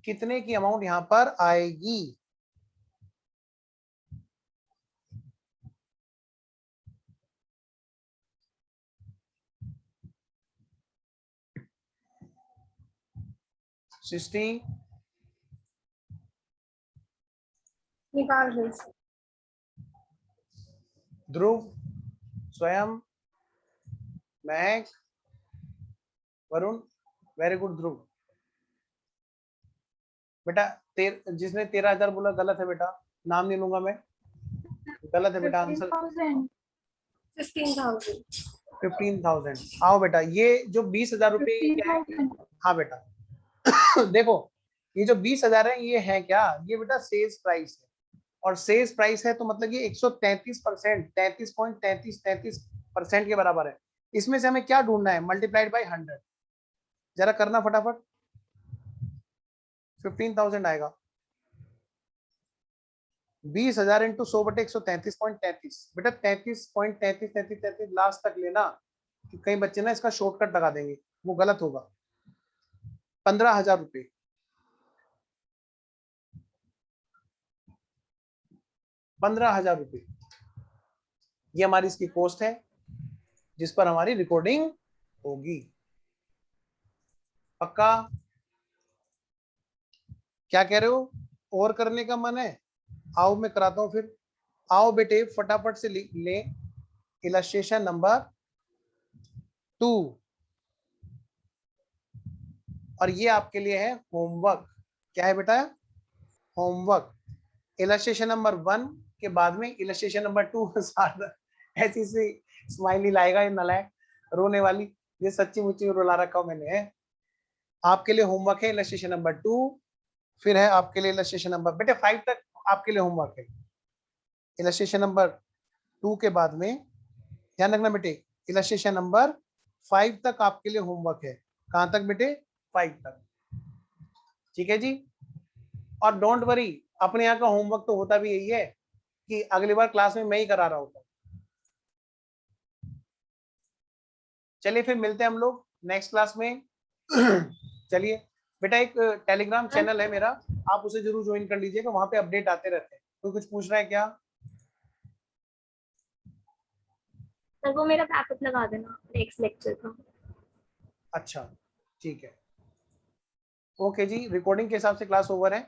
कितने की अमाउंट यहां पर आएगी? सृष्टि निकाल रही हूँ। ध्रुव, स्वयं, महक, वरुण, वेरी गुड ध्रुव। बेटा जिसने 13,000 बोला गलत है बेटा, नाम नहीं लूंगा मैं, गलत है बेटा आंसर। 15,000। 15,000। आओ बेटा, ये जो 20,000 रुपए क्या है? हाँ बेटा देखो ये जो 20,000 है ये है क्या? ये बेटा सेल्स प्राइस है, और सेल्स प्राइस है तो मतलब ये 133%, 33.3333% के बराबर है। इसमें से हमें क्या ढूंढना है? Multiplied by 100। जरा करना फटाफट। 15,000 आएगा। 20,000 इंटू 100/133.33। बेटा 33.3333 लास्ट तक लेना, कि कई बच्चे ना इसका शॉर्टकट लगा देंगे, वो गलत होगा। 15,000 रुपए। 15,000 रुपए ये हमारी इसकी कॉस्ट है, जिस पर हमारी रिकॉर्डिंग होगी। पक्का? क्या कह रहे हो? और करने का मन है? आओ मैं कराता हूं फिर। आओ बेटे फटाफट से ले इलस्ट्रेशन नंबर 2, और ये आपके लिए है होमवर्क। क्या है बेटा? होमवर्क। इलस्ट्रेशन नंबर 1 के बाद में इलस्ट्रेशन नंबर 2 ऐसी सी स्माइली लाएगा ये नलायक, रोने वाली। ये सच्ची मुच्ची रुला रखा हूं मैंने है। आपके लिए होमवर्क है इलस्ट्रेशन नंबर 2, फिर है आपके लिए इलस्ट्रेशन नंबर बेटे 5 तक आपके लिए होमवर्क है। इलस्ट्रेशन नंबर 2 के बाद में ध्यान रखना बेटे, इलस्ट्रेशन नंबर 5 तक आपके लिए होमवर्क है। कहां तक बेटे? 5 तक। ठीक है जी। और डोंट वरी, अपने यहाँ का होमवर्क तो होता भी यही है कि अगली बार क्लास में मैं ही करा रहा होता। चलिए फिर मिलते हैं हम लोग नेक्स्ट क्लास में। चलिए बेटा, एक टेलीग्राम चैनल है मेरा, आप उसे जरूर ज्वाइन कर लीजिएगा, वहां पे अपडेट आते रहते हैं। कोई कुछ पूछ रहा है क्या? सर वो मेरा बैकअप लगा देना नेक्स्ट लेक्चर का। अच्छा ठीक है, ओके जी। रिकॉर्डिंग के हिसाब से क्लास ओवर है।